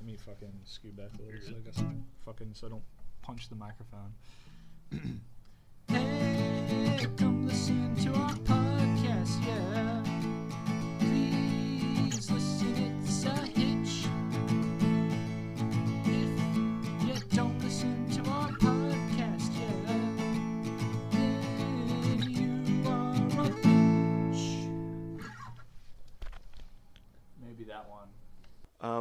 Let me fucking scoot back a little so I don't punch the microphone. Hey, come listen to our podcast, yeah. Please listen, it's a hitch. If you don't listen to our podcast, yeah, then you are a bitch. Maybe that one.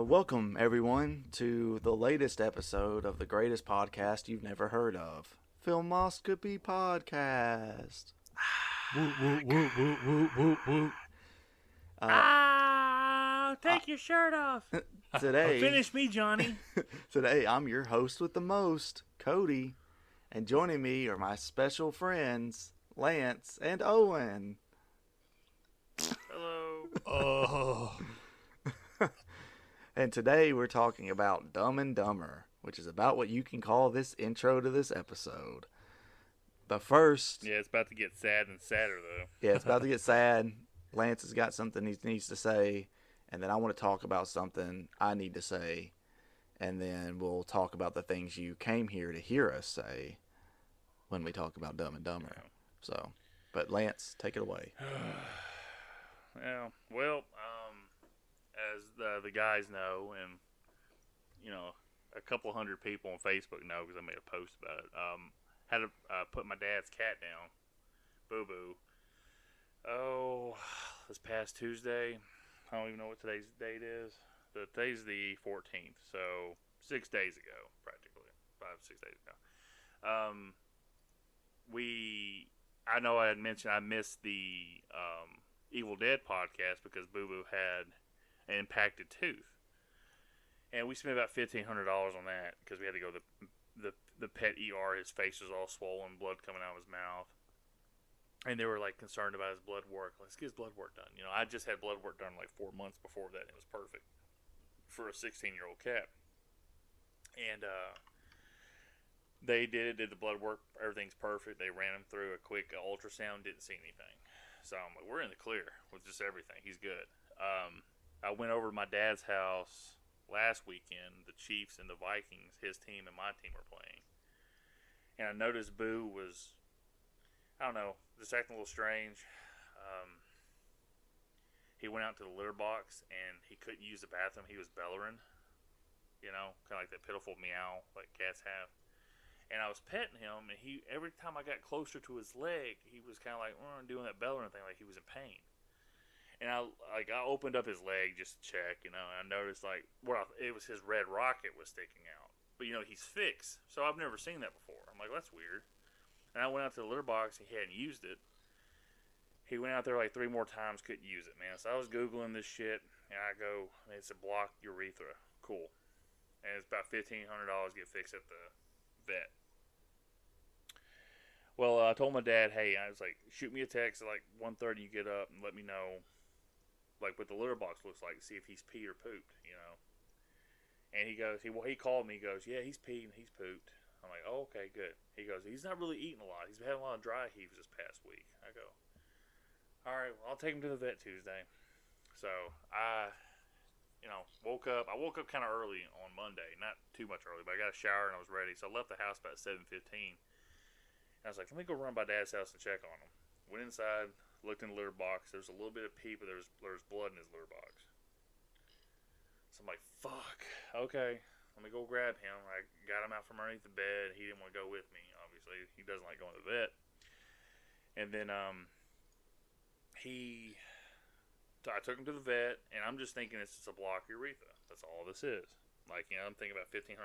Welcome, everyone, to the latest episode of the greatest podcast you've never heard of, Filmoscopy Podcast. Woo, woo, woo, woo, woo, woo, woo. Take your shirt off. Today, Finish me, Johnny. today, I'm your host with the most, Cody, and joining me are my special friends, Lance and Owen. Hello. Oh. And today we're talking about Dumb and Dumber, which is about what you can call this intro to this episode. But first... Yeah, it's about to get sad and sadder, though. Yeah, it's about to get sad. Lance has got something he needs to say, and then I want to talk about something I need to say, and then we'll talk about the things you came here to hear us say when we talk about Dumb and Dumber. Yeah. So, but Lance, take it away. Yeah, well, as the guys know, and, you know, a couple hundred people on Facebook know because I made a post about it, had to put my dad's cat down, Boo Boo. Oh, this past Tuesday, I don't even know what today's date is. Today's the 14th, so 6 days ago, practically, 5-6 days ago. I know I had mentioned I missed the Evil Dead podcast because Boo Boo had an impacted tooth, and we spent about $1,500 on that because we had to go to the pet ER. His face was all swollen, blood coming out of his mouth. And they were, like, concerned about his blood work. Let's get his blood work done. You know, I just had blood work done, like, 4 months before that, and it was perfect for a 16-year-old cat. And they did the blood work. Everything's perfect. They ran him through a quick ultrasound, didn't see anything. So I'm like, we're in the clear with just everything. He's good. I went over to my dad's house last weekend. The Chiefs and the Vikings, his team and my team were playing. And I noticed Boo was... I don't know, just acting a little strange. He went out to the litter box and he couldn't use the bathroom. He was bellowing, you know, kind of like that pitiful meow like cats have. And I was petting him, and every time I got closer to his leg, he was kind of like doing that bellowing thing, like he was in pain. And I opened up his leg just to check, you know, and I noticed it was his red rocket was sticking out. But you know, he's fixed, so I've never seen that before. I'm like, that's weird. And I went out to the litter box. He hadn't used it. He went out there like 3 more times, couldn't use it, man. So I was Googling this shit, and I go, it's a blocked urethra. Cool. And it's about $1,500 to get fixed at the vet. Well, I told my dad, hey, I was like, shoot me a text at like 1:30, you get up, and let me know, like, what the litter box looks like, see if he's peed or pooped, you know. And he goes, he called me, he goes, yeah, he's peed and he's pooped. I'm like, oh, okay, good. He goes, he's not really eating a lot. He's been having a lot of dry heaves this past week. I go, all right, well, I'll take him to the vet Tuesday. So I woke up. I woke up kind of early on Monday, not too much early, but I got a shower and I was ready. So I left the house about 7:15. And I was like, let me go run by Dad's house and check on him. Went inside, looked in the litter box. There's a little bit of pee, but there was blood in his litter box. So I'm like, fuck, okay. Let me go grab him. I got him out from underneath the bed. He didn't want to go with me, obviously. He doesn't like going to the vet. And then I took him to the vet, and I'm just thinking it's just a blocked urethra. That's all this is. Like, you know, I'm thinking about $1,500.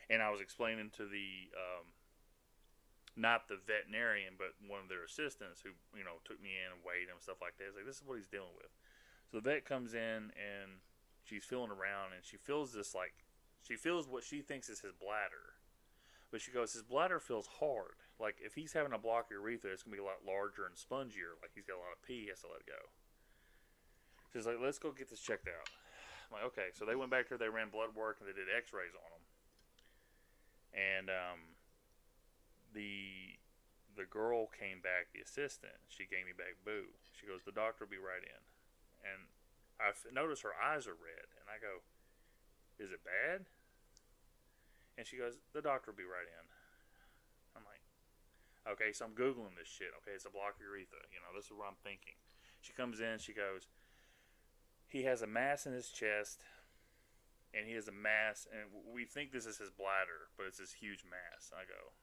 And I was explaining to the, not the veterinarian, but one of their assistants who, you know, took me in and weighed him and stuff like that. I was like, this is what he's dealing with. So the vet comes in, and she's feeling around, and she feels this, like, she feels what she thinks is his bladder. But she goes, his bladder feels hard. Like, if he's having a blocked urethra, it's going to be a lot larger and spongier. Like, he's got a lot of pee, he has to let it go. She's like, let's go get this checked out. I'm like, okay. So they went back there, they ran blood work, and they did x-rays on him. And the girl came back, the assistant. She gave me back Boo. She goes, the doctor will be right in. And I noticed her eyes are red. And I go, Is it bad? And she goes, the doctor will be right in. I'm like, okay, so I'm Googling this shit. Okay, it's a blocked urethra. You know, this is what I'm thinking. She comes in, she goes, he has a mass in his chest, and he has a mass, and we think this is his bladder, but it's this huge mass. I go,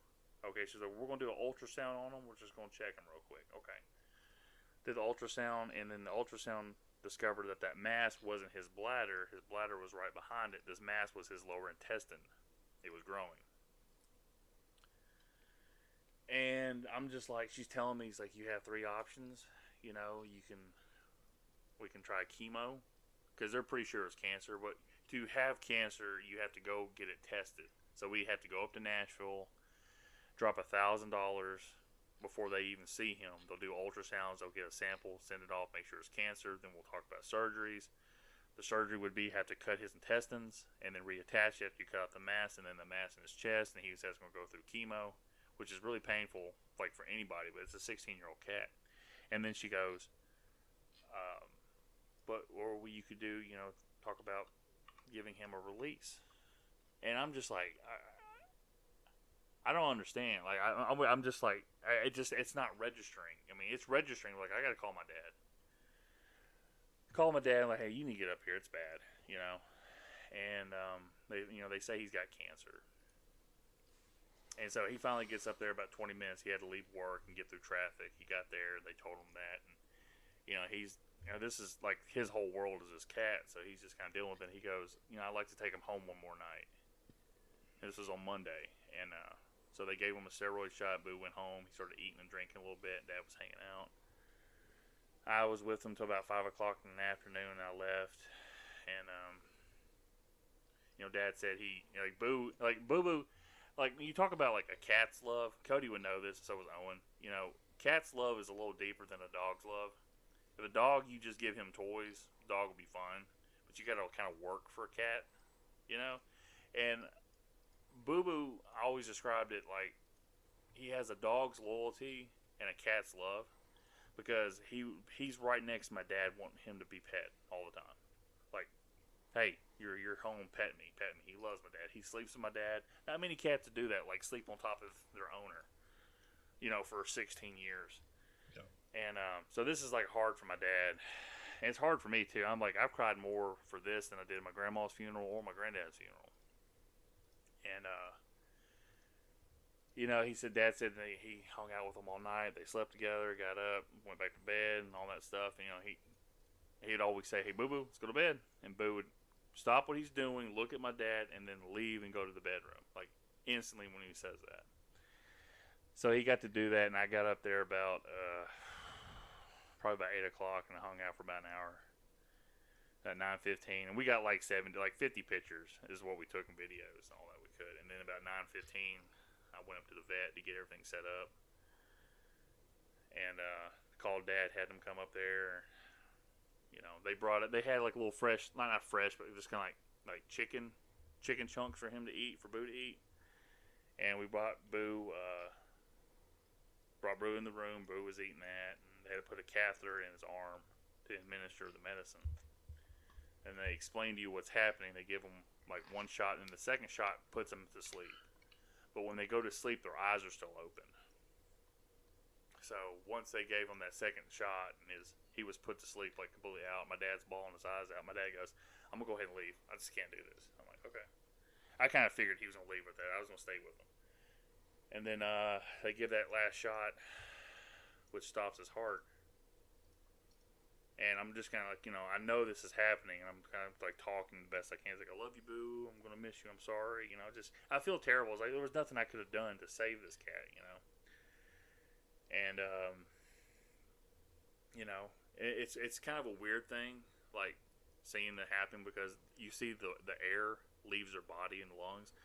okay, she's like, we're going to do an ultrasound on him. We're just going to check him real quick. Okay. Did the ultrasound, and then the ultrasound discovered that mass wasn't his bladder. His bladder was right behind it. This mass was his lower intestine. It was growing. And I'm just like, she's telling me, he's like, you have 3 options. You know, we can try chemo, because they're pretty sure it's cancer. But to have cancer, you have to go get it tested. So we have to go up to Nashville, drop $1,000 before they even see him. They'll do ultrasounds, they'll get a sample, send it off, make sure it's cancer. Then we'll talk about surgeries. The surgery would be have to cut his intestines and then reattach it after you cut out the mass, and then the mass in his chest. And he says he's going to go through chemo, which is really painful, like for anybody, but it's a 16-year-old cat. And then she goes, or you could do, you know, talk about giving him a release. And I'm just like, I don't understand. Like, I'm just like, it's not registering. I mean, it's registering. Like, I got to call my dad. Call my dad, like, hey, you need to get up here. It's bad, you know. And they say he's got cancer. And so he finally gets up there about 20 minutes. He had to leave work and get through traffic. He got there. They told him that. And, you know, this is like his whole world is this cat. So he's just kind of dealing with it. He goes, you know, I'd like to take him home one more night. And this was on Monday. And so they gave him a steroid shot. Boo went home. He started eating and drinking a little bit. Dad was hanging out. I was with him till about 5 o'clock in the afternoon. And I left. And, you know, Dad said Boo Boo. Like, when you talk about, like, a cat's love, Cody would know this, and so was Owen. You know, cat's love is a little deeper than a dog's love. If a dog, you just give him toys, the dog will be fine. But you got to kind of work for a cat, you know? And Boo Boo, I always described it like he has a dog's loyalty and a cat's love, because he's right next to my dad wanting him to be pet all the time. Like, hey, you're home, pet me. He loves my dad. He sleeps with my dad. Not many cats do that, like sleep on top of their owner, you know, for 16 years. Yeah. And so this is like hard for my dad. And it's hard for me too. I'm like, I've cried more for this than I did my grandma's funeral or my granddad's funeral. And you know, Dad said that he hung out with them all night. They slept together, got up, went back to bed, and all that stuff. And, you know, he'd always say, hey, Boo Boo, let's go to bed. And Boo would stop what he's doing, look at my dad, and then leave and go to the bedroom. Like, instantly when he says that. So he got to do that, and I got up there about, probably about 8 o'clock, and I hung out for about an hour. At 9:15, and we got like 50 pictures is what we took in videos and all that we could. And then about 9:15, I went up to the vet to get everything set up, and called Dad, had him come up there. You know, they brought it. They had like a little fresh, not fresh, but just kind of like chicken chunks for him to eat, for Boo to eat. And we brought Boo in the room. Boo was eating that, and they had to put a catheter in his arm to administer the medicine. And they explain to you what's happening. They give them like one shot, and the second shot puts them to sleep. But when they go to sleep, their eyes are still open. So once they gave him that second shot, and he was put to sleep like completely out. My dad's bawling his eyes out. My dad goes, "I'm gonna go ahead and leave. I just can't do this." I'm like, "Okay." I kind of figured he was gonna leave with that. I was gonna stay with him. And then they give that last shot, which stops his heart. And I'm just kind of like, you know, I know this is happening, and I'm kind of like talking the best I can. It's like, I love you, Boo. I'm going to miss you. I'm sorry. You know, I feel terrible. It's like there was nothing I could have done to save this cat, you know. And, you know, it's kind of a weird thing, like, seeing that happen, because you see the air leaves their body and the lungs.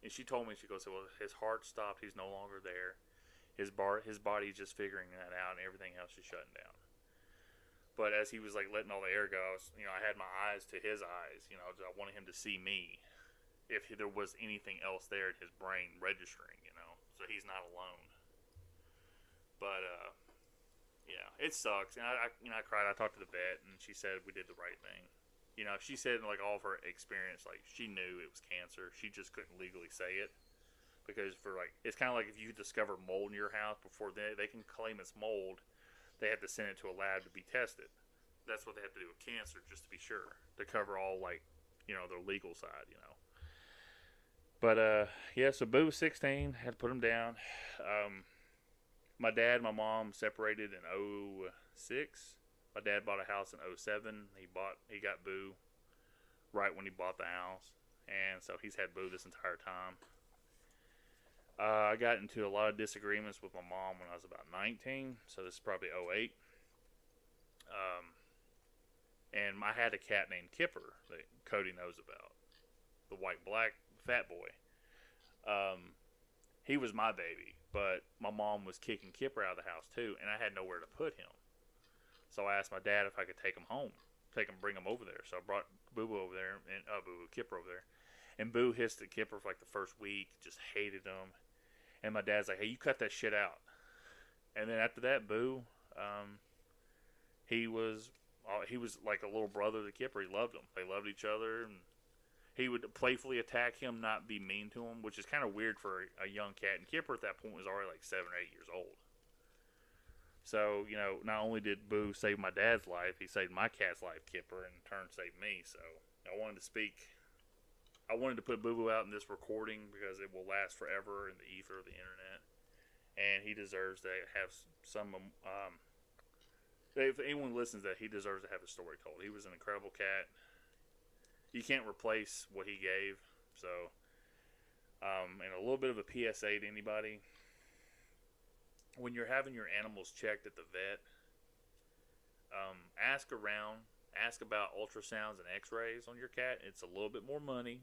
And she told me, she goes, well, his heart stopped. He's no longer there. His body's just figuring that out, and everything else is shutting down. But as he was like letting all the air go, I had my eyes to his eyes. You know, I wanted him to see me, if there was anything else there in his brain registering. You know, so he's not alone. But yeah, it sucks. And I cried. I talked to the vet, and she said we did the right thing. You know, she said like all of her experience, like she knew it was cancer. She just couldn't legally say it because it's kind of like if you discover mold in your house before they can claim it's mold, they have to send it to a lab to be tested. That's what they have to do with cancer, just to be sure, to cover all their legal side, But yeah, so Boo was 16, had to put him down. My dad and my mom separated in 06. My dad bought a house in 07. He got Boo right when he bought the house, and so he's had Boo this entire time. I got into a lot of disagreements with my mom when I was about 19, so this is probably 08. And I had a cat named Kipper that Cody knows about, the white-black fat boy. He was my baby, but my mom was kicking Kipper out of the house too, and I had nowhere to put him. So I asked my dad if I could take him home, bring him over there. So I brought Boo-Boo over there, and Kipper over there. And Boo hissed at Kipper for like the first week, just hated him. And my dad's like, hey, you cut that shit out. And then after that, Boo, he was like a little brother to Kipper. He loved him. They loved each other, and he would playfully attack him, not be mean to him, which is kind of weird for a young cat. And Kipper at that point was already like 7 or 8 years old. So, not only did Boo save my dad's life, he saved my cat's life, Kipper, and in turn saved me. So, I wanted to put Boo-Boo out in this recording because it will last forever in the ether of the internet. And he deserves to have some, if anyone listens to that, he deserves to have his story told. He was an incredible cat. You can't replace what he gave. So, and a little bit of a PSA to anybody. When you're having your animals checked at the vet, ask around. Ask about ultrasounds and x-rays on your cat. It's a little bit more money.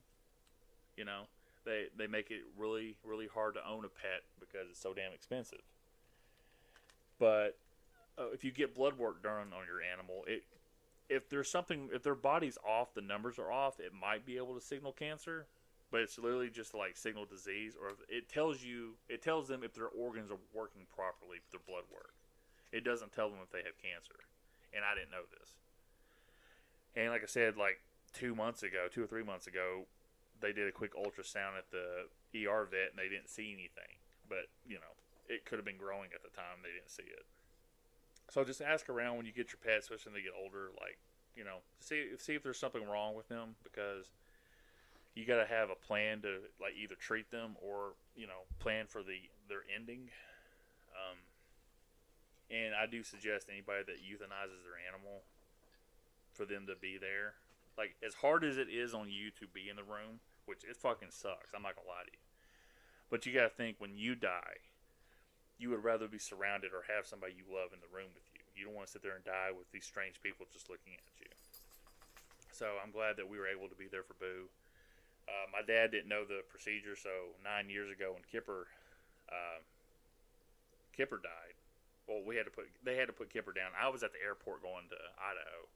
They make it really, really hard to own a pet because it's so damn expensive. But if you get blood work done on your animal, if their body's off, the numbers are off, it might be able to signal cancer. But it's literally just like signal disease, or it tells them if their organs are working properly for their blood work. It doesn't tell them if they have cancer, and I didn't know this. And like I said, like 2 or 3 months ago, they did a quick ultrasound at the ER vet, and they didn't see anything. But it could have been growing at the time; they didn't see it. So just ask around when you get your pets, especially when they get older. Like see if there's something wrong with them, because you got to have a plan to like either treat them or plan for their ending. And I do suggest anybody that euthanizes their animal for them to be there. Like as hard as it is on you to be in the room, which it fucking sucks. I'm not gonna lie to you. But you got to think when you die, you would rather be surrounded or have somebody you love in the room with you. You don't want to sit there and die with these strange people just looking at you. So I'm glad that we were able to be there for Boo. My dad didn't know the procedure, so 9 years ago when Kipper died, well, they had to put Kipper down. I was at the airport going to Idaho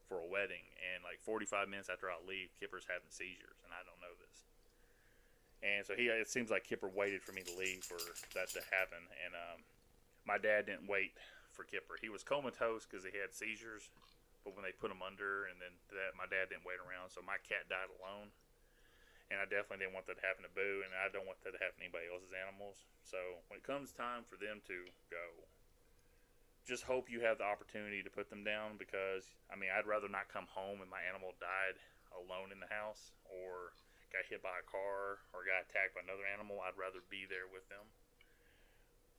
for a wedding, and like 45 minutes after I leave, Kipper's having seizures, and I don't know this. And so it seems like Kipper waited for me to leave for that to happen, and my dad didn't wait for Kipper. He was comatose because he had seizures, but when they put him under, and then my dad didn't wait around, so my cat died alone. And I definitely didn't want that to happen to Boo, and I don't want that to happen to anybody else's animals. So when it comes time for them to go, just hope you have the opportunity to put them down, because, I'd rather not come home and my animal died alone in the house, or got hit by a car, or got attacked by another animal. I'd rather be there with them.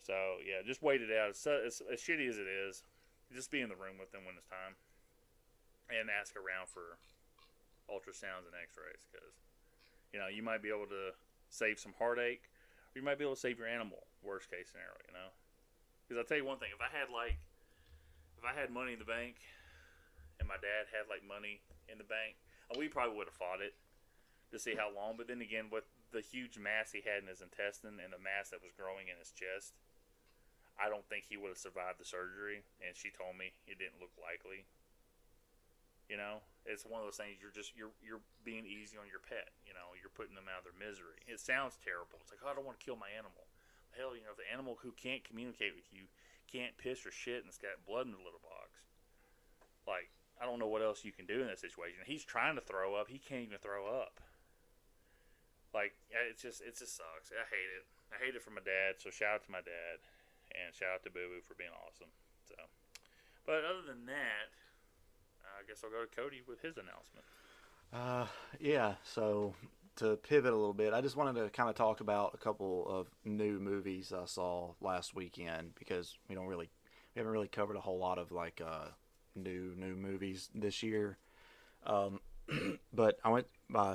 So, yeah, just wait it out. As shitty as it is, just be in the room with them when it's time. And ask around for ultrasounds and x-rays, because you might be able to save some heartache, or you might be able to save your animal. Worst case scenario, Because I'll tell you one thing: if I had money in the bank, and my dad had money in the bank, we probably would have fought it to see how long. But then again, with the huge mass he had in his intestine and the mass that was growing in his chest, I don't think he would have survived the surgery. And she told me it didn't look likely. It's one of those things. You're being easy on your pet. You're putting them out of their misery. It sounds terrible. It's like, oh, I don't want to kill my animal. Hell, if the animal who can't communicate with you can't piss or shit and it's got blood in the litter box, like, I don't know what else you can do in that situation. He's trying to throw up. He can't even throw up. Like, it just sucks. I hate it. I hate it for my dad. So shout out to my dad, and shout out to Boo Boo for being awesome. So, but other than that, I guess I'll go to Cody with his announcement. Yeah. So to pivot a little bit, I just wanted to kind of talk about a couple of new movies I saw last weekend because we haven't really covered a whole lot of like new movies this year. But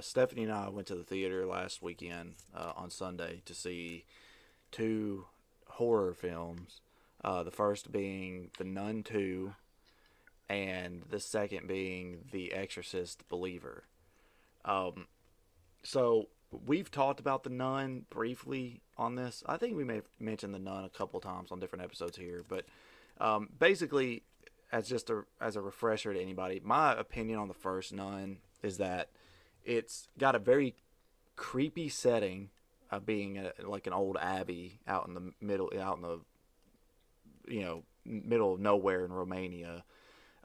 Stephanie and I went to the theater last weekend on Sunday to see two horror films. The first being The Nun II, and the second being The Exorcist Believer. So we've talked about The Nun briefly on this. I think we may have mentioned The Nun a couple times on different episodes here, but basically, as a refresher to anybody, my opinion on the first Nun is that it's got a very creepy setting of being like an old abbey out in the middle of nowhere in Romania.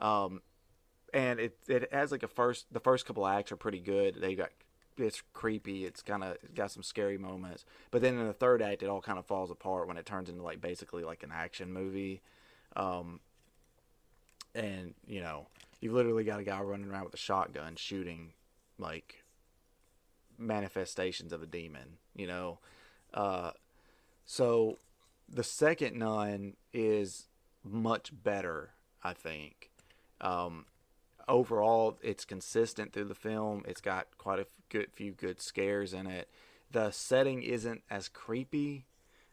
And it has like the first couple acts are pretty good. It's creepy. It's got some scary moments, but then in the third act, it all kind of falls apart when it turns into like basically like an action movie. And you've literally got a guy running around with a shotgun shooting like manifestations of a demon. So the second Nun is much better, I think. Overall, it's consistent through the film. It's got quite a few good scares in it. The setting isn't as creepy,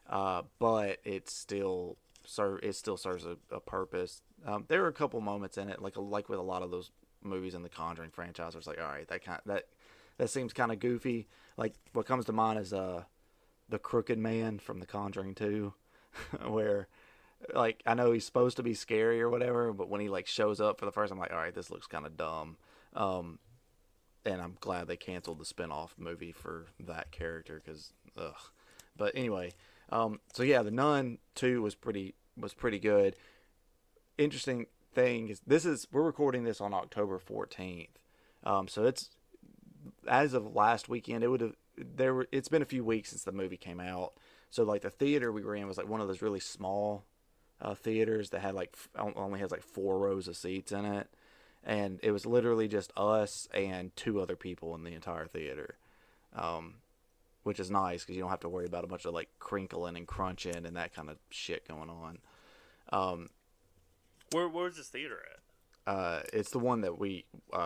but it still serves a purpose. There are a couple moments in it, like with a lot of those movies in the Conjuring franchise, where it's like, all right, that seems kind of goofy. Like what comes to mind is the Crooked Man from The Conjuring 2, where like I know he's supposed to be scary or whatever, but when he like shows up for the first time, I'm like, all right, this looks kind of dumb. And I'm glad they canceled the spinoff movie for that character because ugh. But anyway, so yeah, The Nun 2 was pretty good. Interesting thing is we're recording this on October 14th. So it's as of last weekend. It's been a few weeks since the movie came out. So like the theater we were in was like one of those really small theaters that had only has like 4 rows of seats in it, and it was literally just us and 2 other people in the entire theater, which is nice because you don't have to worry about a bunch of like crinkling and crunching and that kind of shit going on. Where's this theater at? It's the one that we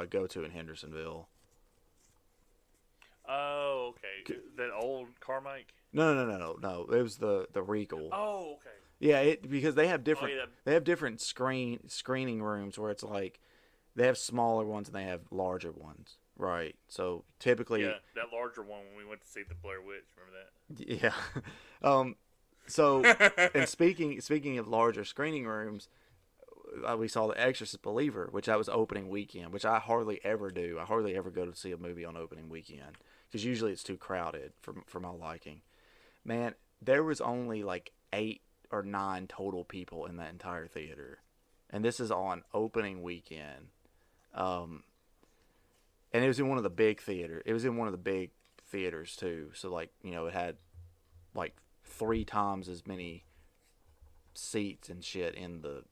go to in Hendersonville. Oh, okay. That old Carmike? No. It was the Regal. Oh, okay. Yeah, because they have different screening rooms where it's like they have smaller ones and they have larger ones, right? So typically, that larger one when we went to see the Blair Witch. Remember that? Yeah. So, and speaking of larger screening rooms, we saw The Exorcist Believer, which that was opening weekend, which I hardly ever do. I hardly ever go to see a movie on opening weekend because usually it's too crowded for my liking. Man, there was only like 8 or 9 total people in that entire theater, and this is on opening weekend. And it was in one of the big theaters. It was in one of the big theaters too. So like it had like 3 times as many seats and shit in the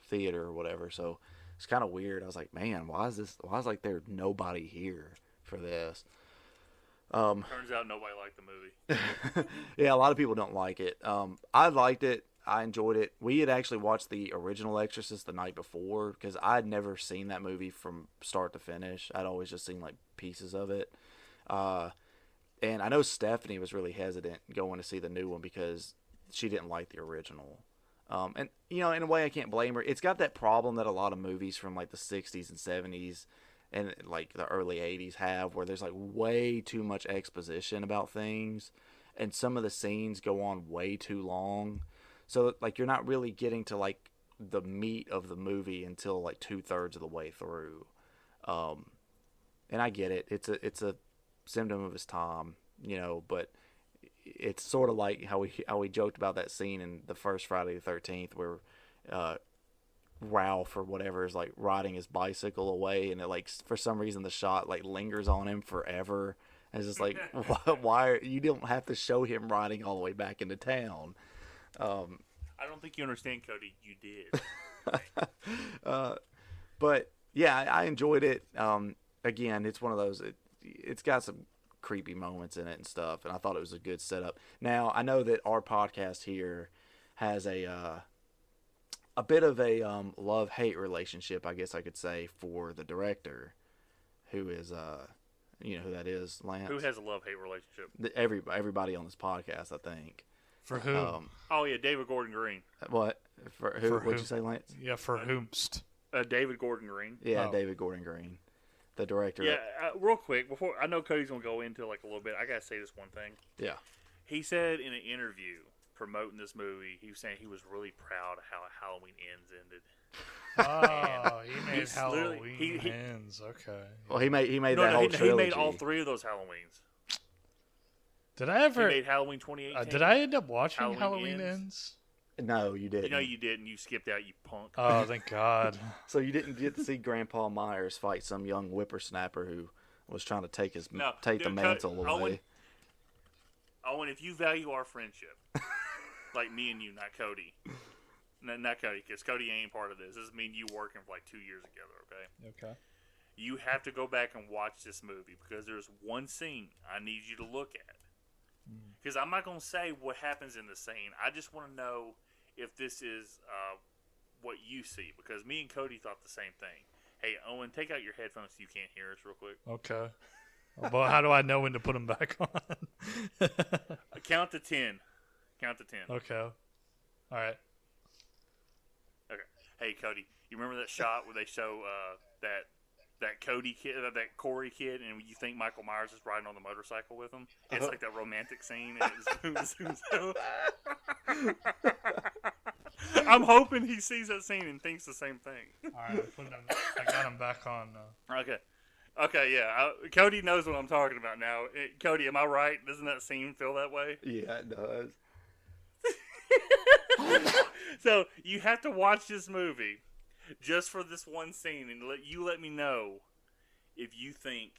theater or whatever. So it's kind of weird. I was like, man, why is like there's nobody here for this? Turns out nobody liked the movie. Yeah, a lot of people don't like it. I liked it. I enjoyed it. We had actually watched the original Exorcist the night before because I'd never seen that movie from start to finish. I'd always just seen like pieces of it. And I know Stephanie was really hesitant going to see the new one because she didn't like the original. And in a way I can't blame her. It's got that problem that a lot of movies from like the 60s and 70s and like the early 80s have, where there's like way too much exposition about things and some of the scenes go on way too long. So like you're not really getting to like the meat of the movie until like 2/3 of the way through. And I get it. It's a symptom of his time, but it's sort of like how we joked about that scene in the first Friday the 13th where Ralph or whatever is like riding his bicycle away, and it like for some reason the shot like lingers on him forever. And it's just like, why you don't have to show him riding all the way back into town. I don't think you understand, Cody. You did. But yeah, I enjoyed it. Again, it's one of those. It's got some creepy moments in it and stuff, and I thought it was a good setup. Now I know that our podcast here has a bit of a love-hate relationship, I guess I could say, for the director, who is you know who that is, Lance. Who has a love-hate relationship? Everybody on this podcast, I think. For whom? Oh yeah, David Gordon Green. What? For who? For What'd who? you say, Lance? Yeah, for whomst. David Gordon Green. Yeah, Oh. David Gordon Green, the director. Yeah, real quick before I know Cody's gonna go into like a little bit. I gotta say this one thing. Yeah. He said in an interview promoting this movie, he was saying he was really proud of how Halloween Ends ended. Oh, he made He's literally- Halloween he- Ends. Okay. Well, he made No, that whole he trilogy. made all three of those Halloweens. Did I He ever? made Halloween 2018. Did I end up watching Halloween Halloween Ends? Ends? No, you didn't. No, you didn't. You skipped out, you punk. Oh, thank God. So you didn't get to see Grandpa Myers fight some young whippersnapper who was trying to take the dude, mantle away. Owen, if you value our friendship, like me and you, not Cody. Not Cody, because Cody ain't part of this. This is me and you working for like 2 years together, okay? Okay. You have to go back and watch this movie because there's one scene I need you to look at. Because I'm not going to say what happens in the scene. I just want to know if this is what you see. Because me and Cody thought the same thing. Hey, Owen, take out your headphones so you can't hear us real quick. Okay. Well, how do I know when to put them back on? Count to 10. Count to 10. Okay. All right. Okay. Hey, Cody, you remember that shot where they show that Cody kid, that Corey kid, and you think Michael Myers is riding on the motorcycle with him? It's like that romantic scene, and it zooms out. I'm hoping he sees that scene and thinks the same thing. All right. I got them back on. Okay, yeah. Cody knows what I'm talking about now. Cody, am I right? Doesn't that scene feel that way? Yeah, it does. So you have to watch this movie just for this one scene, and let me know if you think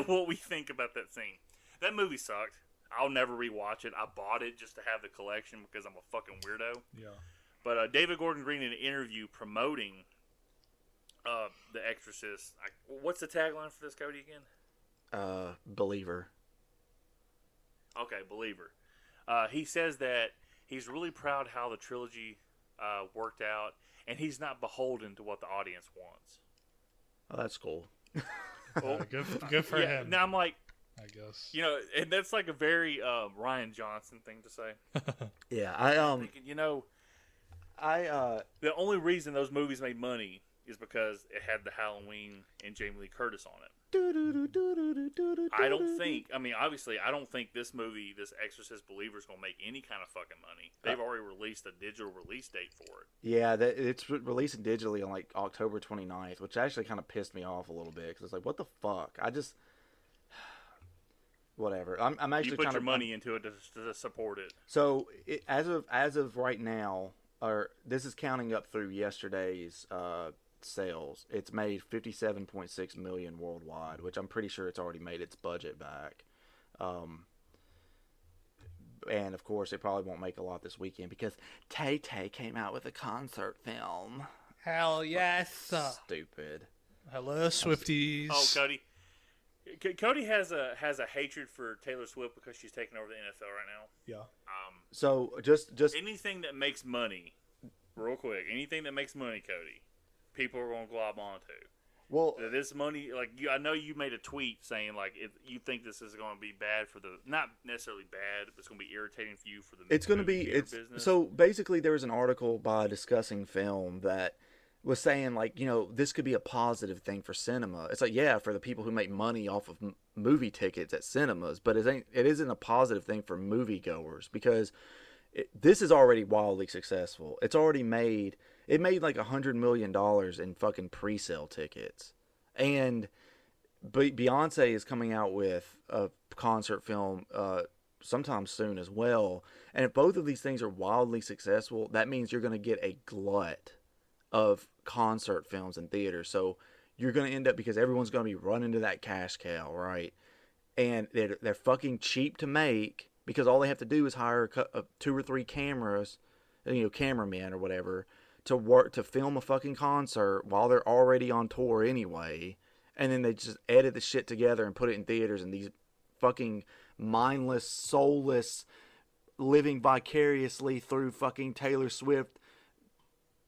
what we think about that scene. That movie sucked. I'll never rewatch it. I bought it just to have the collection because I'm a fucking weirdo. Yeah. But David Gordon Green in an interview promoting The Exorcist. What's the tagline for this, Cody, again? Believer. Okay, Believer. He says that he's really proud how the trilogy worked out, and he's not beholden to what the audience wants. Oh, that's cool. Well, Good for him. Now I'm like, I guess. you know, and that's like a very Ryan Johnson thing to say. Yeah, Thinking, you know, the only reason those movies made money is because it had the Halloween and Jamie Lee Curtis on it. I don't think, obviously, I don't think this movie, this Exorcist Believer, is going to make any kind of fucking money. They've already released a digital release date for it. Yeah, it's releasing digitally on like October 29th, which actually kind of pissed me off a little bit because it's like, what the fuck? Whatever. I'm actually You put trying your to money into it to support it. So as of right now, or this is counting up through yesterday's sales. It's made 57.6 million worldwide, which I'm pretty sure it's already made its budget back. And of course, it probably won't make a lot this weekend because Tay-Tay came out with a concert film. Hell yes. Stupid. Hello, Swifties. Oh, Cody. Cody has a hatred for Taylor Swift because she's taking over the NFL right now. Yeah. So just Anything that makes money, real quick, anything that makes money, Cody, people are going to glob onto. well, This money, like I know you made a tweet saying like if you think this is going to be bad for not necessarily bad, but it's going to be irritating for you for the. it's going to movie be theater business. so basically there was an article by Discussing Film that was saying like, you know, this could be a positive thing for cinema. It's like, yeah, for the people who make money off of movie tickets at cinemas, but it isn't a positive thing for moviegoers because this is already wildly successful. It made like $100 million in fucking pre-sale tickets. And Beyonce is coming out with a concert film sometime soon as well. And if both of these things are wildly successful, that means you're going to get a glut of concert films in theaters. So you're going to end up, because everyone's going to be running to that cash cow, right? And they're fucking cheap to make, because all they have to do is hire 2 or 3 cameras, cameramen or whatever, to film a fucking concert while they're already on tour anyway. And then they just edit the shit together and put it in theaters, and these fucking mindless, soulless, living vicariously through fucking Taylor Swift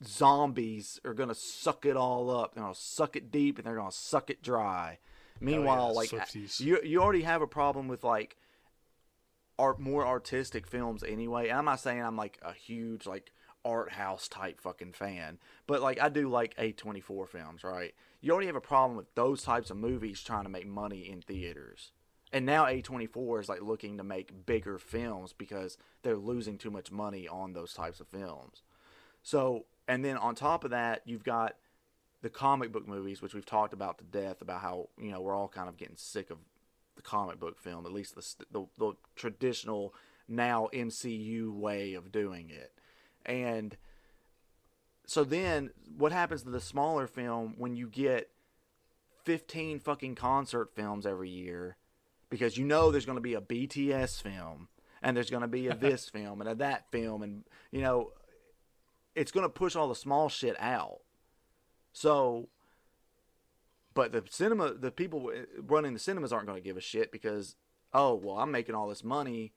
zombies are gonna suck it all up. They're gonna suck it deep, and they're gonna suck it dry. Meanwhile, Swifties. you already have a problem with like more artistic films anyway. And I'm not saying I'm like a huge like art house type fucking fan, but like I do like A24 films, right? You already have a problem with those types of movies trying to make money in theaters. And now A24 is like looking to make bigger films because they're losing too much money on those types of films. So, and then on top of that, you've got the comic book movies, which we've talked about to death, about how, we're all kind of getting sick of the comic book film, at least the traditional now MCU way of doing it. And so then what happens to the smaller film when you get 15 fucking concert films every year? Because there's going to be a BTS film, and there's going to be a this film, and a that film, and, it's going to push all the small shit out. So, but the people running the cinemas aren't going to give a shit because, I'm making all this money.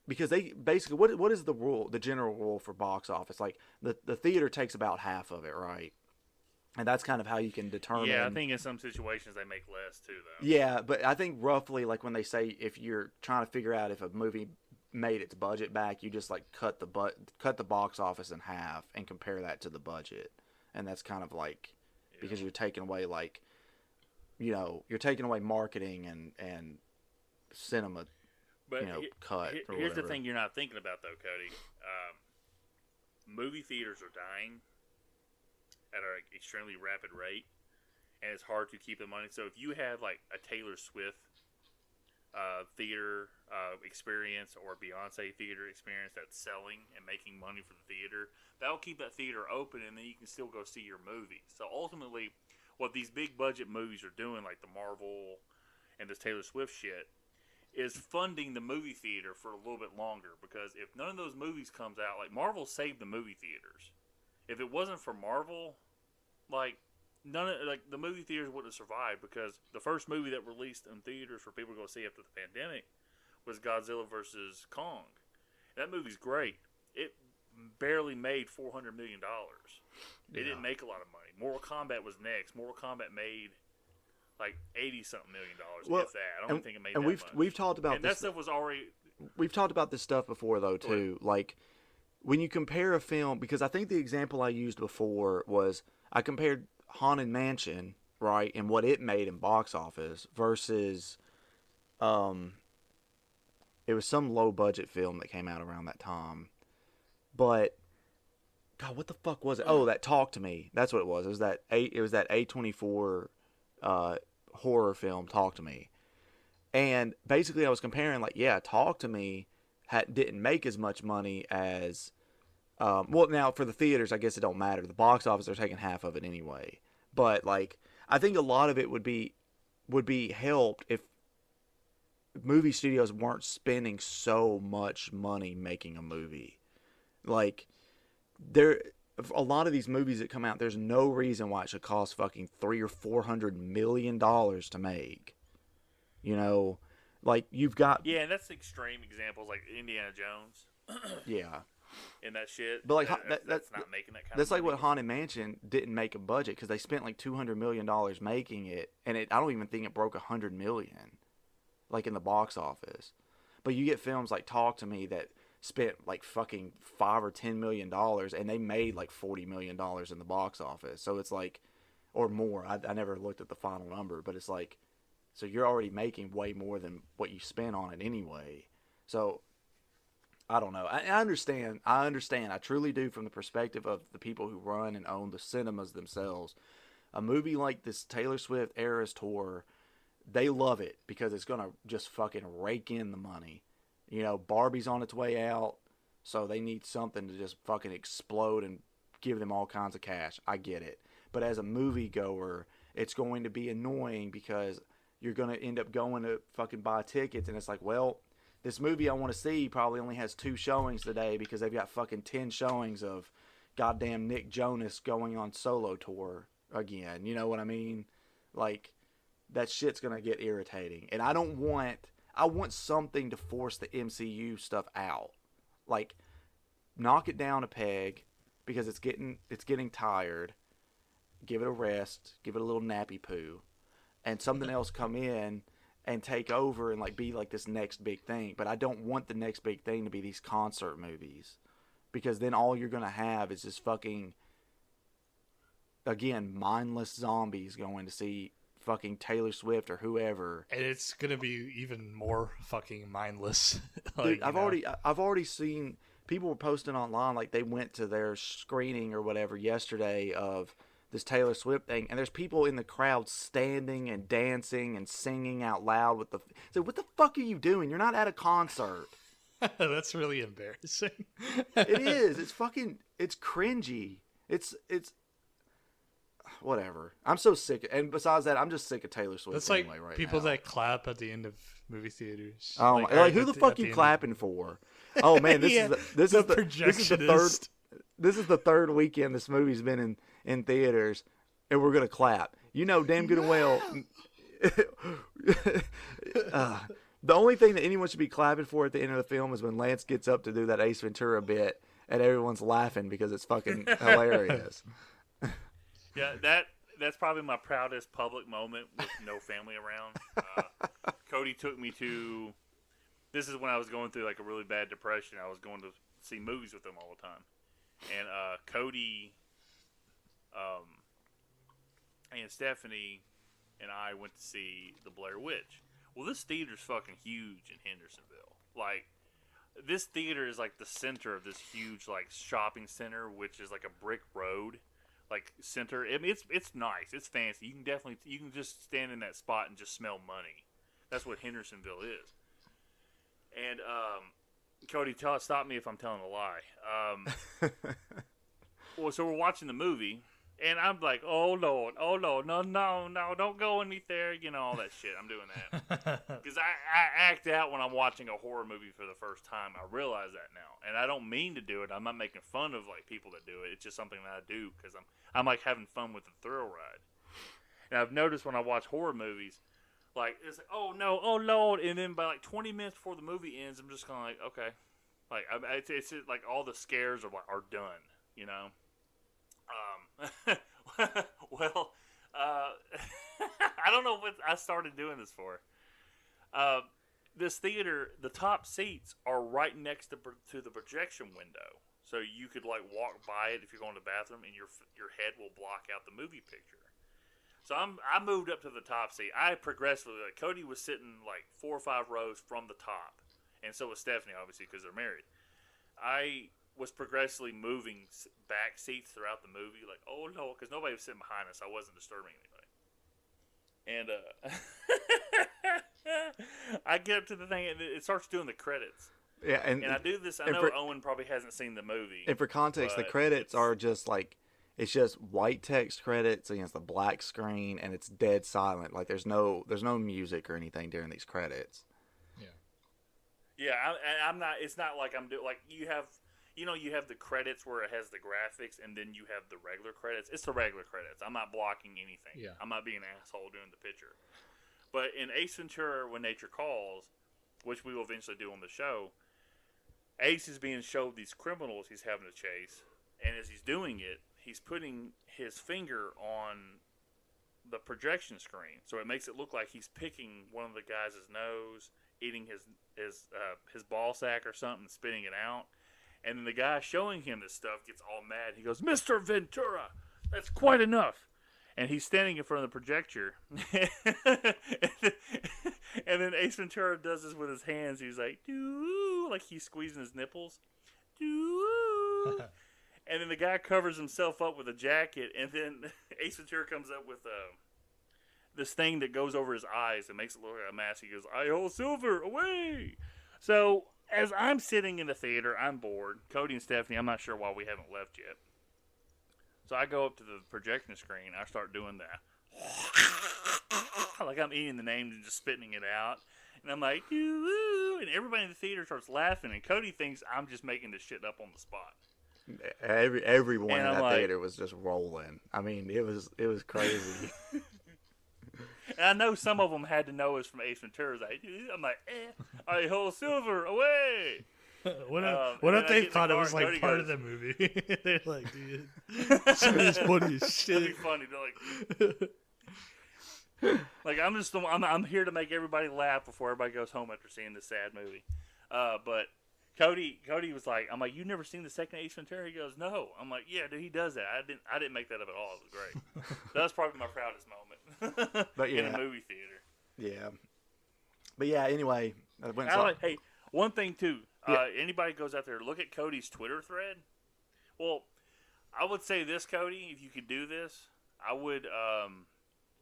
Because they basically, what is the general rule for box office? Like, the theater takes about half of it, right? And that's kind of how you can determine. Yeah, I think in some situations they make less too, though. Yeah, but I think roughly, like when they say if you're trying to figure out if a movie made its budget back, you just like cut the box office in half and compare that to the budget, and that's kind of like because you're taking away you're taking away marketing and cinema. But cut. Here's the thing you're not thinking about, though, Cody. Movie theaters are dying at an extremely rapid rate, and it's hard to keep the money. So if you have like a Taylor Swift theater experience or Beyonce theater experience that's selling and making money for the theater, that'll keep that theater open, and then you can still go see your movie. So ultimately, what these big budget movies are doing, like the Marvel and this Taylor Swift shit, is funding the movie theater for a little bit longer, because if none of those movies comes out, like Marvel saved the movie theaters. If it wasn't for Marvel, the movie theaters wouldn't have survived, because the first movie that released in theaters for people to go see after the pandemic was Godzilla vs. Kong. That movie's great. It barely made $400 million. It didn't make a lot of money. Mortal Kombat was next. Mortal Kombat made like $80-something million, if that. I don't think it made that much. We've talked about and this. That stuff was already. We've talked about this stuff before, though, too. Like, when you compare a film, because I think the example I used before was I compared Haunted Mansion, right, and what it made in box office versus, it was some low budget film that came out around that time, but God, what the fuck was it? Oh, that Talk to Me. That's what it was. It was that A24 horror film, Talk to Me. And basically I was comparing, like, yeah, Talk to Me didn't make as much money as now for the theaters, I guess it don't matter. The box office, they're taking half of it anyway. But like, I think a lot of it would be helped if movie studios weren't spending so much money making a movie. Like, a lot of these movies that come out, there's no reason why it should cost fucking $300 or $400 million to make. Like, you've got... Yeah, and that's extreme examples, like Indiana Jones. Yeah. And that shit. But like that's not making that kind that's of like money. what Haunted Mansion didn't make a budget, because they spent like $200 million making it, and I don't even think it broke $100 million, like in the box office. But you get films like Talk to Me that spent like fucking $5 or $10 million, and they made like $40 million in the box office. So it's like, or more. I never looked at the final number, but it's like, so you're already making way more than what you spent on it anyway. So I don't know. I understand. I truly do, from the perspective of the people who run and own the cinemas themselves. A movie like this Taylor Swift Eras Tour, they love it because it's going to just fucking rake in the money. You know, Barbie's on its way out, so they need something to just fucking explode and give them all kinds of cash. I get it. But as a moviegoer, it's going to be annoying because you're going to end up going to fucking buy tickets, and it's like, well, this movie I want to see probably only has 2 showings today because they've got fucking 10 showings of goddamn Nick Jonas going on solo tour again. You know what I mean? Like, that shit's going to get irritating. And I want something to force the MCU stuff out. Like, knock it down a peg because it's getting tired. Give it a rest. Give it a little nappy poo. And something else come in and take over and like be like this next big thing. But I don't want the next big thing to be these concert movies. Because then all you're going to have is this fucking, again, mindless zombies going to see fucking Taylor Swift or whoever. And it's going to be even more fucking mindless. Dude, I've already seen people were posting online like they went to their screening or whatever yesterday of this Taylor Swift thing, and there's people in the crowd standing and dancing and singing out loud with the. So what the fuck are you doing? You're not at a concert. That's really embarrassing. It is. It's fucking. It's cringy. It's. Whatever. I'm so sick. And besides that, I'm just sick of Taylor Swift. That's anyway like right people now. that clap at the end of movie theaters. Oh, like who the fuck you clapping for? Oh man, this is the third weekend this movie's been in theaters, and we're gonna clap. You know damn good and well. The only thing that anyone should be clapping for at the end of the film is when Lance gets up to do that Ace Ventura bit, and everyone's laughing because it's fucking hilarious. Yeah, that's probably my proudest public moment with no family around. Cody took me to. This is when I was going through like a really bad depression. I was going to see movies with him all the time, and Cody, and Stephanie, and I went to see The Blair Witch. Well, this theater's fucking huge in Hendersonville. Like, this theater is like the center of this huge like shopping center, which is like a brick road. Like center, I mean, it's nice, it's fancy. You can just stand in that spot and just smell money. That's what Hendersonville is. And Cody, stop me if I'm telling a lie. Well, so we're watching the movie, and I'm like, oh Lord, no, don't go in me there, you know, all that shit. I'm doing that because I act out when I'm watching a horror movie for the first time. I realize that now, and I don't mean to do it. I'm not making fun of like people that do it. It's just something that I do because I'm like having fun with the thrill ride. And I've noticed when I watch horror movies, like it's like, oh no, oh Lord, and then by like 20 minutes before the movie ends, I'm just kind of like, okay, like it's like all the scares are done, you know. Well, I don't know what I started doing this for. This theater, the top seats are right next to the projection window, so you could like walk by it if you're going to the bathroom, and your head will block out the movie picture. So I moved up to the top seat. I progressively, like Cody was sitting like 4 or 5 rows from the top, and so was Stephanie, obviously, because they're married. I was progressively moving back seats throughout the movie, like, oh no, because nobody was sitting behind us. I wasn't disturbing anybody. And I get up to the thing, and it starts doing the credits. Yeah, and I do this. I know Owen probably hasn't seen the movie. And for context, the credits are just like it's just white text credits against the black screen, and it's dead silent. Like there's no music or anything during these credits. Yeah, I'm not. It's not like I'm doing like you have. You know, you have the credits where it has the graphics, and then you have the regular credits. It's the regular credits. I'm not blocking anything. Yeah. I'm not being an asshole doing the picture. But in Ace Ventura, When Nature Calls, which we will eventually do on the show, Ace is being showed these criminals he's having to chase, and as he's doing it, he's putting his finger on the projection screen, so it makes it look like he's picking one of the guys' nose, eating his ball sack or something, spitting it out. And then the guy showing him this stuff gets all mad. He goes, Mr. Ventura, that's quite enough. And he's standing in front of the projector. And then Ace Ventura does this with his hands. He's like, doo, like he's squeezing his nipples. Doo. And then the guy covers himself up with a jacket. And then Ace Ventura comes up with this thing that goes over his eyes and makes it look like a mask. He goes, "I hold silver away." So as I'm sitting in the theater, I'm bored. Cody and Stephanie, I'm not sure why we haven't left yet. So I go up to the projection screen. I start doing that. Like I'm eating the names and just spitting it out. And I'm like, "Ooh," and everybody in the theater starts laughing. And Cody thinks I'm just making this shit up on the spot. Everyone in And I'm that like- theater was just rolling. I mean, it was crazy. And I know some of them had to know us from Ace Ventura. I'm like, I hold silver away. What and if then I they get in the thought it car was and like Cody part goes- of the movie? They're like, dude, this is funny as That'd be shit. funny. They're like, like I'm here to make everybody laugh before everybody goes home after seeing this sad movie. But Cody was like, I'm like, "You never seen the second Ace Ventura?" He goes, "No." I'm like, "Yeah, dude, he does that. I didn't make that up at all. It was great." That's probably my proudest moment But in yeah. a movie theater. Yeah. But yeah, anyway. Hey, one thing too. Yeah. Anybody goes out there, look at Cody's Twitter thread. Well, I would say this, Cody, if you could do this, I would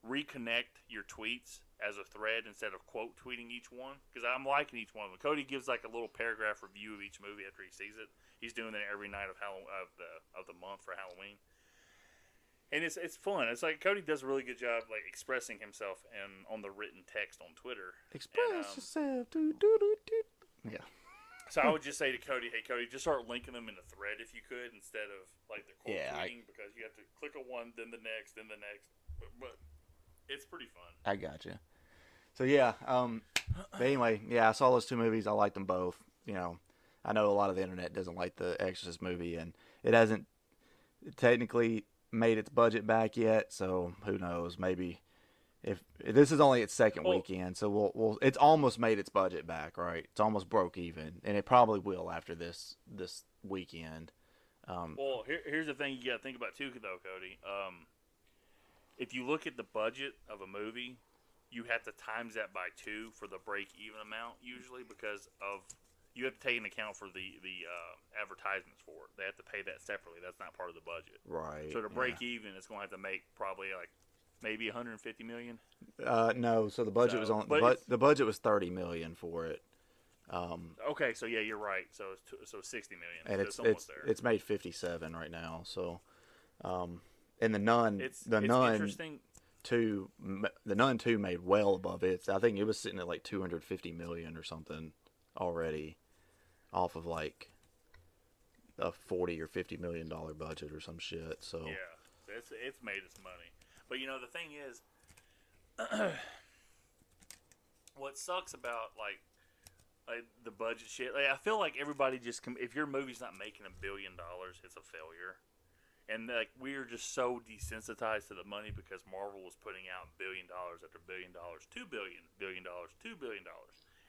reconnect your tweets as a thread instead of quote tweeting each one, because I'm liking each one of them. Cody gives like a little paragraph review of each movie after he sees it. He's doing that every night of the month for Halloween. And it's fun. It's like Cody does a really good job like expressing himself on the written text on Twitter. Express yourself. Yeah. So I would just say to Cody, "Hey Cody, just start linking them in a thread if you could, instead of like the quote tweeting, because you have to click a one, then the next, then the next." But it's pretty fun. I got you. So yeah, but anyway, yeah, I saw those two movies. I liked them both. You know, I know a lot of the internet doesn't like the Exorcist movie, and it hasn't technically made its budget back yet. So who knows? Maybe if this is only its second weekend, so we'll it's almost made its budget back, right? It's almost broke even, and it probably will after this weekend. Well, here's the thing you got to think about too, though, Cody. If you look at the budget of a movie, you have to times that by 2 for the break-even amount usually, because you have to take into account for the advertisements for it. They have to pay that separately. That's not part of the budget. Right. So to break even, it's going to have to make probably like maybe $150 million. No. So the budget was on. The budget was $30 million for it. Okay, so yeah, you're right. So it's $60 million, and so it's almost there. It's made 57 right now. So, and the Nun, It's Nun interesting. 2, the Nun 2 made well above it. I think it was sitting at like 250 million or something already, off of like a 40 or 50 million dollar budget or some shit. So Yeah, it's made its money. But you know the thing is, what sucks about like the budget shit. Like, I feel like everybody just if your movie's not making $1 billion, it's a failure. And like we're just so desensitized to the money because Marvel was putting out $1 billion after $1 billion, $2 billion, $1 billion, $2 billion,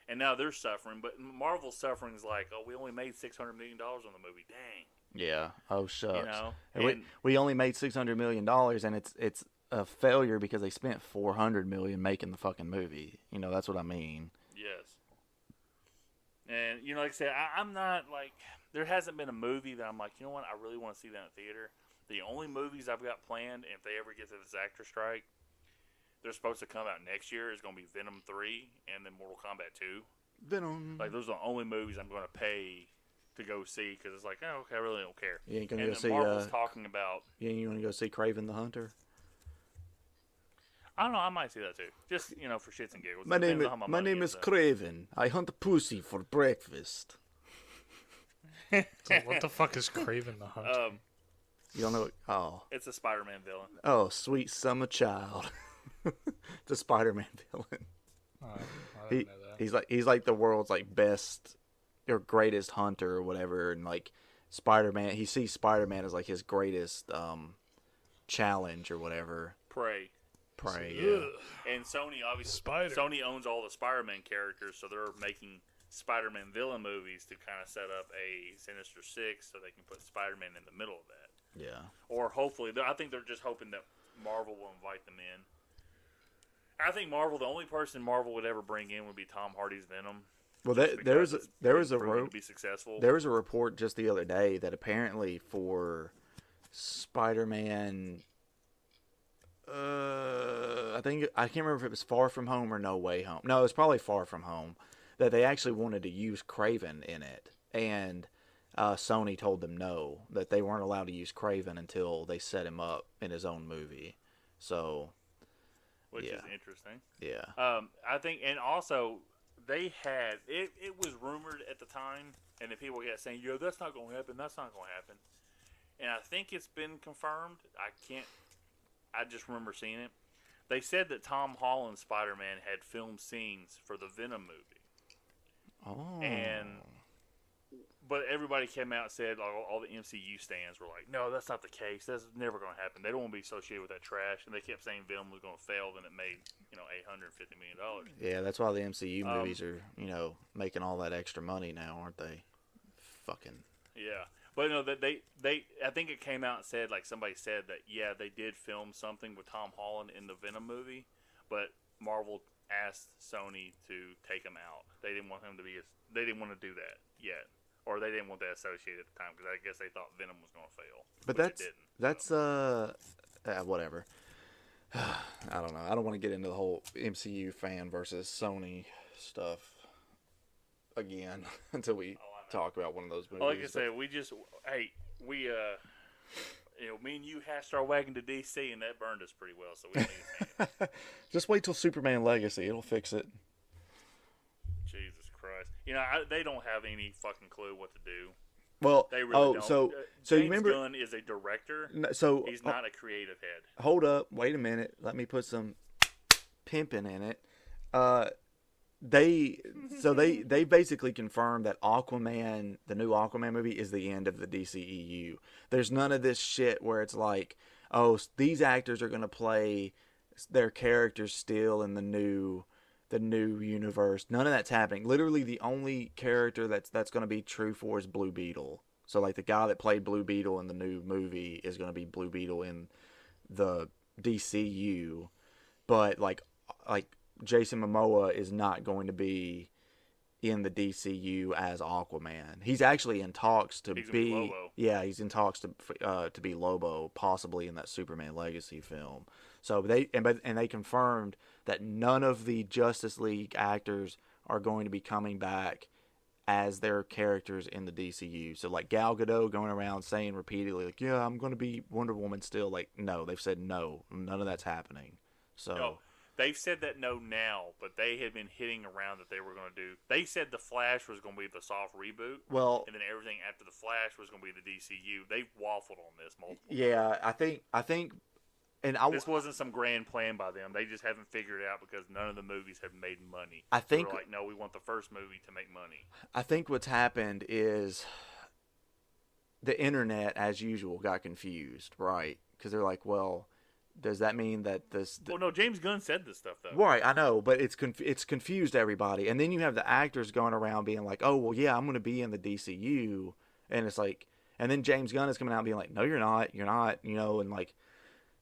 and now they're suffering. But Marvel's suffering is like, oh, we only made $600 million on the movie. Dang. yeah. Oh shucks. You know, And we only made $600 million, and it's a failure because they spent $400 million making the fucking movie. You know, that's what I mean. Yes. And, you know, like I said, I'm not, like, there hasn't been a movie that I'm like, you know what, I really want to see that in theater. The only movies I've got planned, and if they ever get to this actor strike, they're supposed to come out next year, is going to be Venom 3 and then Mortal Kombat 2. Venom. Like, those are the only movies I'm going to pay to go see, because it's like, oh, okay, I really don't care. You ain't gonna And go then see. Marvel's talking about, You want to go see Kraven the Hunter? I don't know, I might see that too. Just, you know, for shits and giggles. My Depends on how name money is though. Kraven. I hunt pussy for breakfast. So what the fuck is Craven the Hunter? You don't know? Oh, It's a Spider-Man villain. oh, sweet summer child. The Spider-Man villain. I didn't know that. He's like the world's like best or greatest hunter or whatever, and like Spider-Man. He sees Spider-Man as like his greatest challenge or whatever. Prey. Yeah. And Sony, obviously, Spider. Sony owns all the Spider-Man characters, so they're making Spider-Man villain movies to kind of set up a Sinister Six so they can put Spider-Man in the middle of that. Yeah. Or hopefully, I think they're just hoping that Marvel will invite them in. I think Marvel, the only person Marvel would ever bring in would be Tom Hardy's Venom. Well, just there because was it's a proven to be successful. There was a report just the other day that apparently for Spider-Man I can't remember if it was Far From Home or No Way Home. No, it was probably Far From Home. That they actually wanted to use Craven in it, and Sony told them no, that they weren't allowed to use Craven until they set him up in his own movie. So, which is interesting. Yeah. I think, and also they had it. It was rumored at the time, and then people kept saying, "Yo, that's not going to happen. That's not going to happen." And I think it's been confirmed. I just remember seeing it. They said that Tom Holland's Spider-Man had filmed scenes for the Venom movie. Oh. But everybody came out and said, all the MCU stands were like, no, that's not the case. That's never going to happen. They don't want to be associated with that trash. And they kept saying Venom was going to fail, then it made, $850 million. Yeah, that's why the MCU movies are, making all that extra money now, aren't they? Fucking. Yeah. But no, they I think it came out and said, like somebody said that, yeah, they did film something with Tom Holland in the Venom movie, but Marvel asked Sony to take him out. They didn't want him to they didn't want to do that yet. Or they didn't want that associated at the time, because I guess they thought Venom was going to fail. But whatever. I don't know. I don't want to get into the whole MCU fan versus Sony stuff again until we talk about one of those movies. Like I said, me and you hashed our wagon to DC, and that burned us pretty well, so we don't need to. Just wait till Superman Legacy. It'll fix it. Jesus Christ. They don't have any fucking clue what to do. Well, they really don't. So James you remember, Gunn is a director. So he's not a creative head. Hold up. Wait a minute. Let me put some pimping in it. They basically confirmed that Aquaman, the new Aquaman movie, is the end of the DCEU. There's none of this shit where it's like, oh, these actors are going to play their characters still in the new universe. None of that's happening. Literally, the only character that's going to be true for is Blue Beetle. So, like, the guy that played Blue Beetle in the new movie is going to be Blue Beetle in the DCU. But, like Jason Momoa is not going to be in the DCU as Aquaman. He's actually in talks to be Lobo. Yeah, he's in talks to be Lobo, possibly in that Superman Legacy film. So they confirmed that none of the Justice League actors are going to be coming back as their characters in the DCU. So like Gal Gadot going around saying repeatedly, like, yeah, I'm going to be Wonder Woman still. Like, no, they've said no, none of that's happening. So. No. They've said that no now, but they had been hitting around that they were going to do. They said the Flash was going to be the soft reboot. Well, and then everything after the Flash was going to be the DCU. They've waffled on this multiple times. Yeah, I think, and this wasn't some grand plan by them. They just haven't figured it out because none of the movies have made money. I think they're like, no, we want the first movie to make money. I think what's happened is the internet, as usual, got confused, right? Because they're like, well. Does that mean that this? Well, no. James Gunn said this stuff though. Right, I know, but it's confused everybody, and then you have the actors going around being like, "Oh, well, yeah, I'm going to be in the DCU," and it's like, and then James Gunn is coming out and being like, "No, you're not, and like,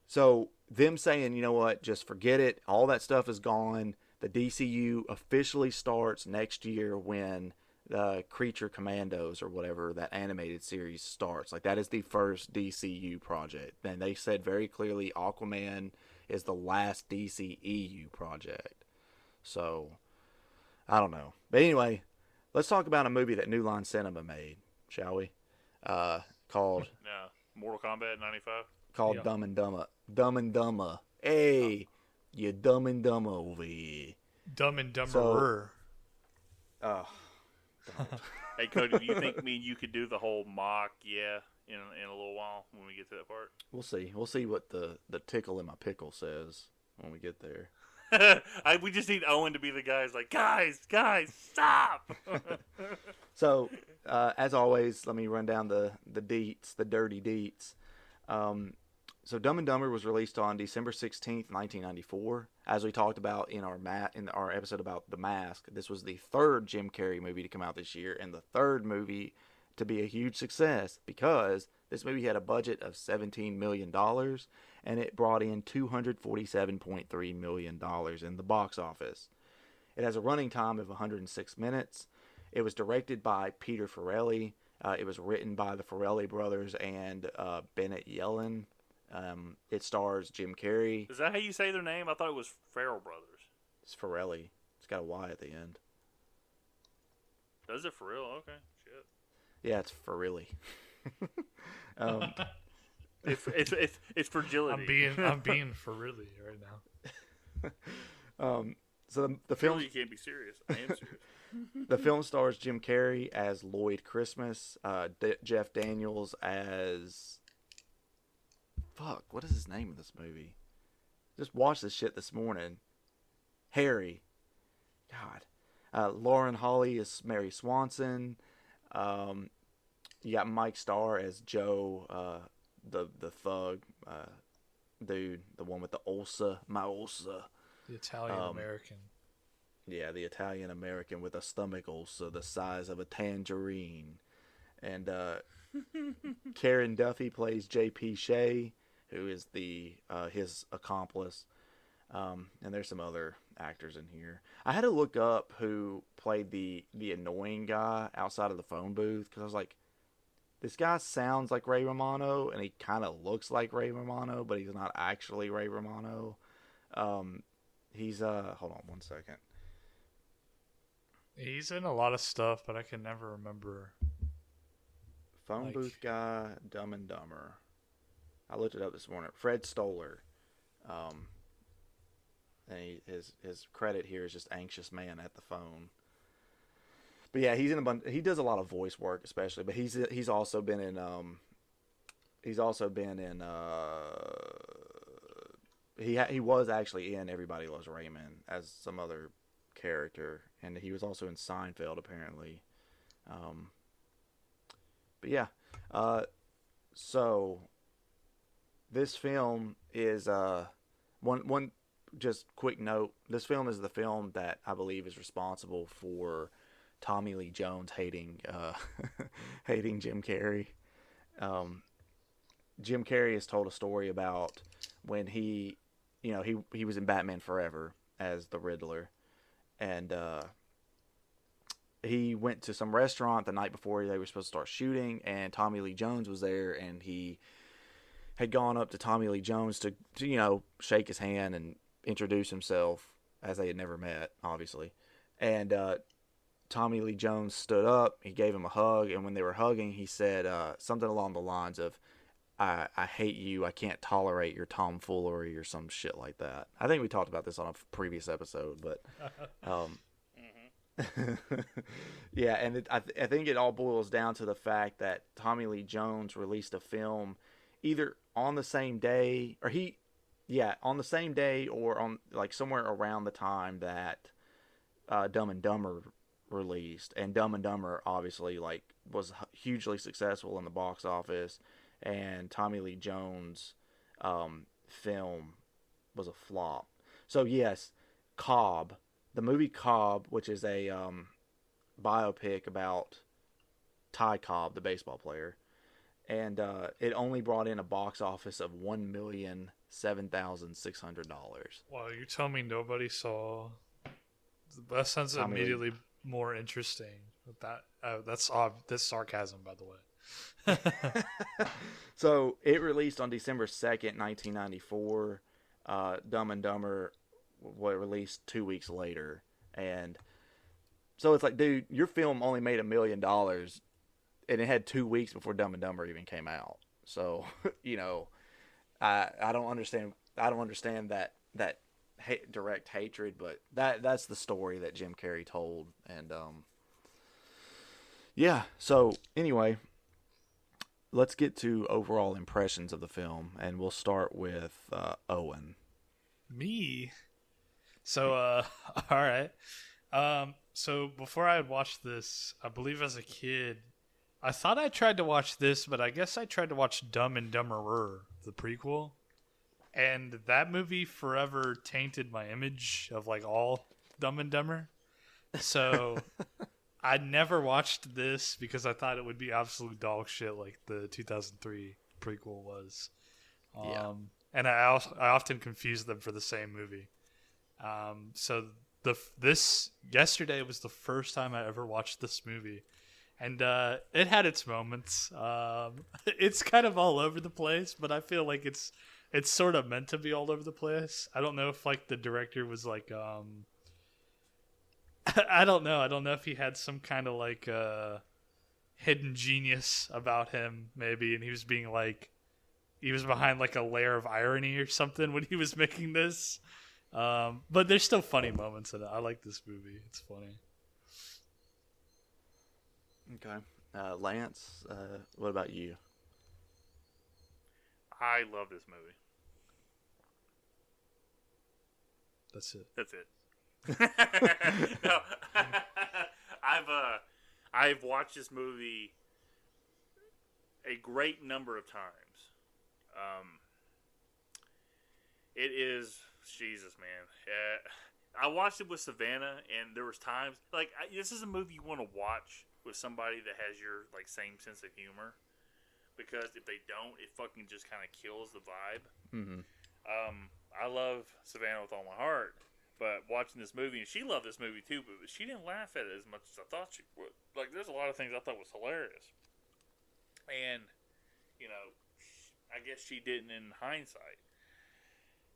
so them saying, you know what, just forget it, all that stuff is gone. The DCU officially starts next year when the Creature Commandos or whatever that animated series starts. Like, that is the first DCU project. And they said very clearly Aquaman is the last DCEU project. So, I don't know. But anyway, let's talk about a movie that New Line Cinema made, shall we? Called... Yeah, Mortal Kombat 95? Called Dumb and Dumber. Dumb and Dumber. Hey, you Dumb and Dumber over here. Dumb and Dumberer. Hey, Cody, do you think me and you could do the whole mock, in a little while when we get to that part? We'll see. We'll see what the tickle in my pickle says when we get there. We just need Owen to be the guy who's like, guys, stop! So, as always, let me run down the deets, the dirty deets. So Dumb and Dumber was released on December 16th, 1994. As we talked about in our episode about The Mask, this was the third Jim Carrey movie to come out this year, and the third movie to be a huge success because this movie had a budget of $17 million, and it brought in $247.3 million in the box office. It has a running time of 106 minutes. It was directed by Peter Farrelly. It was written by the Farrelly brothers and Bennett Yellen. It stars Jim Carrey. Is that how you say their name? I thought it was Farrell Brothers. It's Farrelly. It's got a Y at the end. Does it for real? Okay, shit. Yeah, it's Farrelly. It's fragility. I'm being for really right now. So the film, Really, you can't be serious. I am serious. the film stars Jim Carrey as Lloyd Christmas, Jeff Daniels as what is his name in this movie? Just watched this shit this morning. Harry. God. Lauren Holly is Mary Swanson. You got Mike Starr as Joe, the thug dude, the one with the ulcer, my ulcer. The Italian American. Yeah, the Italian American with a stomach ulcer the size of a tangerine. And Karen Duffy plays J.P. Shea, who is his accomplice. And there's some other actors in here. I had to look up who played the annoying guy outside of the phone booth, because I was like, this guy sounds like Ray Romano, and he kind of looks like Ray Romano, but he's not actually Ray Romano. He's hold on one second. He's in a lot of stuff, but I can never remember. Phone booth guy, Dumb and Dumber. I looked it up this morning. Fred Stoller. And his credit here is just anxious man at the phone. But yeah, he's in a bunch. He does a lot of voice work, especially. But he's also been in he was actually in Everybody Loves Raymond as some other character, and he was also in Seinfeld apparently. But yeah, so this film is one just quick note. This film is the film that I believe is responsible for Tommy Lee Jones hating Jim Carrey. Jim Carrey has told a story about when he was in Batman Forever as the Riddler, and he went to some restaurant the night before they were supposed to start shooting, and Tommy Lee Jones was there, and he had gone up to Tommy Lee Jones to shake his hand and introduce himself, as they had never met, obviously. And Tommy Lee Jones stood up, he gave him a hug, and when they were hugging, he said something along the lines of, I hate you, I can't tolerate your tomfoolery, or some shit like that. I think we talked about this on a previous episode, but yeah, and I think it all boils down to the fact that Tommy Lee Jones released a film either on the same day, on the same day, or on somewhere around the time that Dumb and Dumber released. And Dumb and Dumber obviously was hugely successful in the box office, and Tommy Lee Jones' film was a flop. So yes, Cobb, the movie Cobb, which is a biopic about Ty Cobb, the baseball player, and it only brought in a box office of $1,007,600. Wow, you're telling me nobody saw? That sounds immediately more interesting. That's sarcasm, by the way. So it released on December 2nd, 1994. Dumb and Dumber was released 2 weeks later, and so it's like, dude, your film only made $1 million, and it had 2 weeks before Dumb and Dumber even came out. So I don't understand that direct hatred, but that's the story that Jim Carrey told. And yeah, so anyway, let's get to overall impressions of the film, and we'll start with Owen. Me? So, all right. So before I had watched this, I believe as a kid, I thought I tried to watch this, but I guess I tried to watch Dumb and Dumberer, the prequel. And that movie forever tainted my image of all Dumb and Dumber. So I never watched this because I thought it would be absolute dog shit like the 2003 prequel was. And I often confuse them for the same movie. So this yesterday was the first time I ever watched this movie, and it had its moments. It's kind of all over the place, but I feel like it's sort of meant to be all over the place. I don't know if like the director was like I don't know. I don't know if he had some kind of like hidden genius about him, maybe, and he was being like, he was behind like a layer of irony or something when he was making this. But there's still funny moments in it. I like this movie. It's funny. Okay. Lance, what about you? I love this movie. That's it. That's it. No, I've watched this movie a great number of times. It is Jesus, man. I watched it with Savannah, and there was times like this is a movie you want to watch with somebody that has your like same sense of humor, because if they don't, it fucking just kind of kills the vibe. Mm-hmm. I love Savannah with all my heart, but watching this movie, and she loved this movie too, but she didn't laugh at it as much as I thought she would. Like, there's a lot of things I thought was hilarious, and you know, I guess she didn't in hindsight.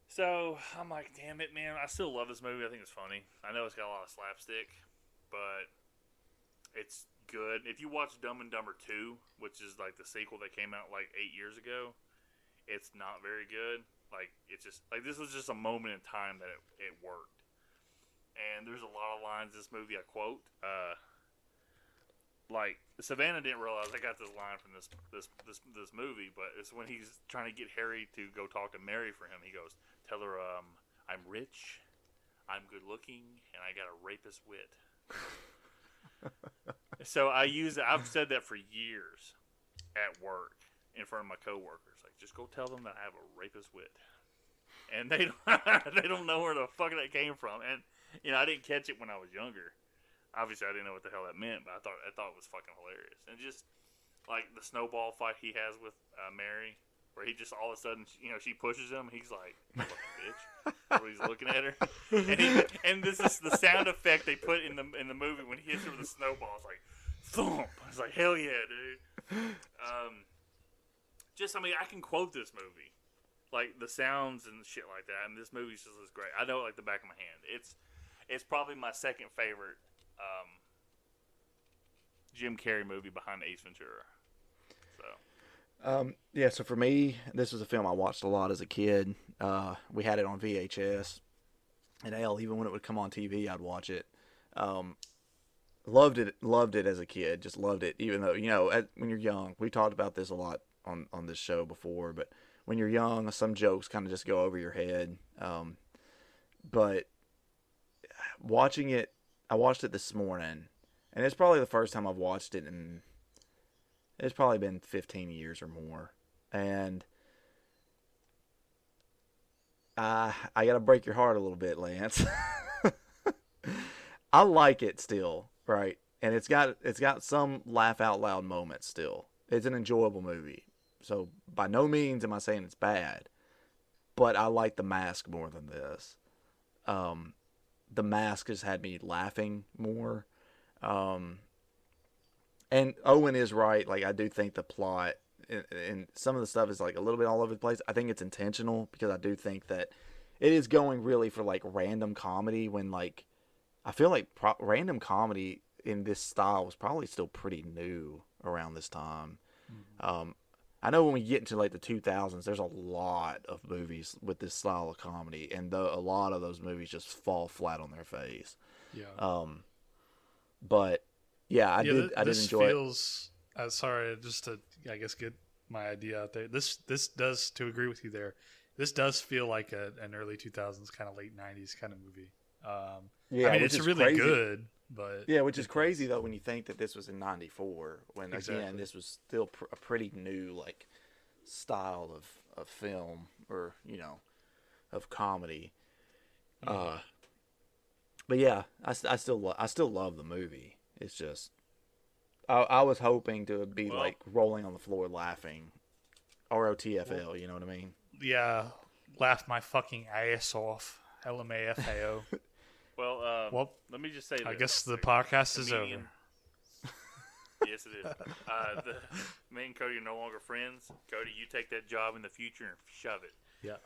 So I'm like, damn it, man! I still love this movie. I think it's funny. I know it's got a lot of slapstick, but it's good. If you watch Dumb and Dumber 2, which is like the sequel that came out like 8 years ago, it's not very good. Like, it's just like this was just a moment in time that it worked. And there's a lot of lines in this movie I quote. Like Savannah didn't realize I got this line from this movie, but it's when he's trying to get Harry to go talk to Mary for him. He goes, "Tell her I'm rich, I'm good looking, and I got a rapist wit." So I've said that for years at work in front of my coworkers. Like, just go tell them that I have a rapist wit, and they don't know where the fuck that came from. And you know, I didn't catch it when I was younger. Obviously, I didn't know what the hell that meant, but I thought it was fucking hilarious. And just like the snowball fight he has with Mary, where he just all of a sudden, you know, she pushes him. He's like, "Fucking bitch," when he's looking at her. And this is the sound effect they put in the movie when he hits her with a snowball. It's like thump. It's like, hell yeah, dude. I mean, I can quote this movie, like the sounds and shit like that. And this movie just is great. I know it like the back of my hand. It's probably my second favorite Jim Carrey movie behind Ace Ventura. So yeah, so for me, this was a film I watched a lot as a kid. We had it on VHS, and hell, even when it would come on TV, I'd watch it. Loved it as a kid, just loved it, even though, you know, when you're young, we talked about this a lot on this show before, but when you're young, some jokes kind of just go over your head. But watching it, I watched it this morning, and it's probably the first time I've watched it in, it's probably been 15 years or more. And I got to break your heart a little bit, Lance. I like it still, right? And it's got some laugh out loud moments still. It's an enjoyable movie. So by no means am I saying it's bad, but I like The Mask more than this. The Mask has had me laughing more. And Owen is right. Like, I do think the plot and some of the stuff is like a little bit all over the place. I think it's intentional because I do think that it is going really for like random comedy when, like, I feel like random comedy in this style was probably still pretty new around this time. Mm-hmm. I know when we get into like the 2000s, there's a lot of movies with this style of comedy, and a lot of those movies just fall flat on their face. Yeah. But yeah, I did enjoy it. Sorry, just to, I guess, get my idea out there. This does, to agree with you there, this does feel like an early 2000s kind of late 90s kind of movie. Yeah, I mean, it's really crazy. Good, but yeah, which is crazy though when you think that this was in '94, when Exactly. again this was still a pretty new like style of film, or you know, of comedy. Mm-hmm. But yeah, I still love the movie. It's just I was hoping to be like rolling on the floor laughing, ROTFL. You know what I mean? Yeah, laugh my fucking ass off. LMAFAO. Well, let me just say this. I guess the podcast is over. Yes, it is. Me and Cody are no longer friends. Cody, you take that job in the future and shove it. Yeah.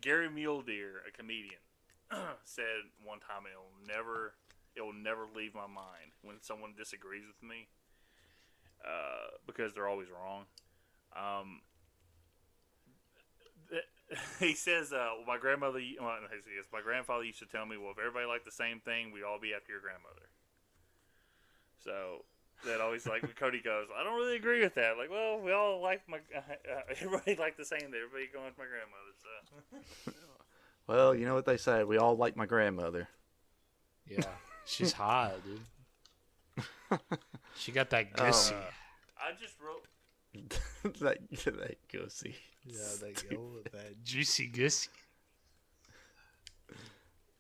Gary Muledeer, a comedian, said one time, it will never leave my mind when someone disagrees with me, because they're always wrong. He says, my grandfather used to tell me, well, if everybody liked the same thing, we'd all be after your grandmother. So that always, like, when Cody goes, I don't really agree with that. Like, well, we all like everybody like the same thing. Everybody going with my grandmother. So. Well, you know what they say. We all like my grandmother. Yeah. She's hot, dude. She got that gussy. I just wrote. that gussy. Yeah, they go with that juicy gussy.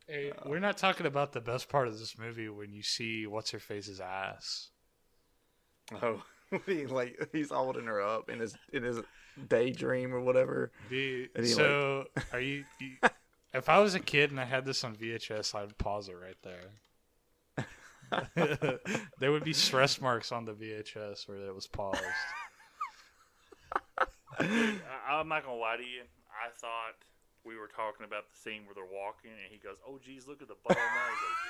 Hey, we're not talking about the best part of this movie when you see what's her face's ass. Oh, he's holding her up in his daydream or whatever. So, are you? If I was a kid and I had this on VHS, I'd pause it right there. There would be stress marks on the VHS where it was paused. I'm not gonna lie to you. I thought we were talking about the scene where they're walking, and he goes, "Oh, geez, look at the bottom."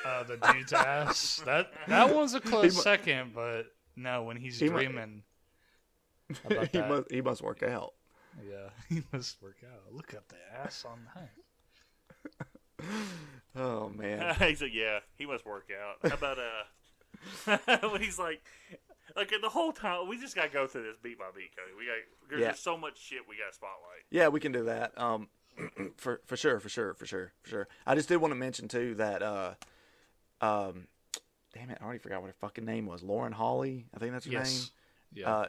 Yeah. The dude's ass. That one's a close second, but no, when he's dreaming about that, he must work out. Yeah, he must work out. Look at the ass on that. Oh man. He's like, yeah, he must work out. How about when he's like the whole time, we just gotta go through this beat by beat, Cody. There's so much shit we got to spotlight. Yeah, we can do that. For sure. I just did want to mention too that damn it, I already forgot what her fucking name was. Lauren Holly, I think that's her name. Yeah.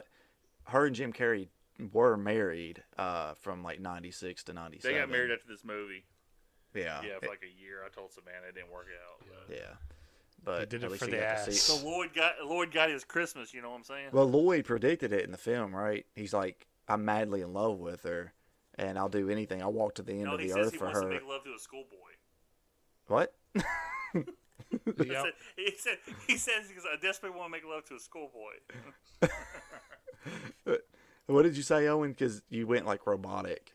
Her and Jim Carrey were married from like 96 to 97. They got married after this movie. Yeah. Yeah, for like a year. I told Savannah it didn't work out. But. Yeah. But did at it least for he the got to see ass. it. So Lloyd got his Christmas, you know what I'm saying? Well, Lloyd predicted it in the film, right? He's like, I'm madly in love with her, and I'll do anything. I'll walk to the end of the earth for her. He says he wants to make love to a schoolboy. What? Yep. He says I desperately want to make love to a schoolboy. What did you say, Owen? Because you went like robotic.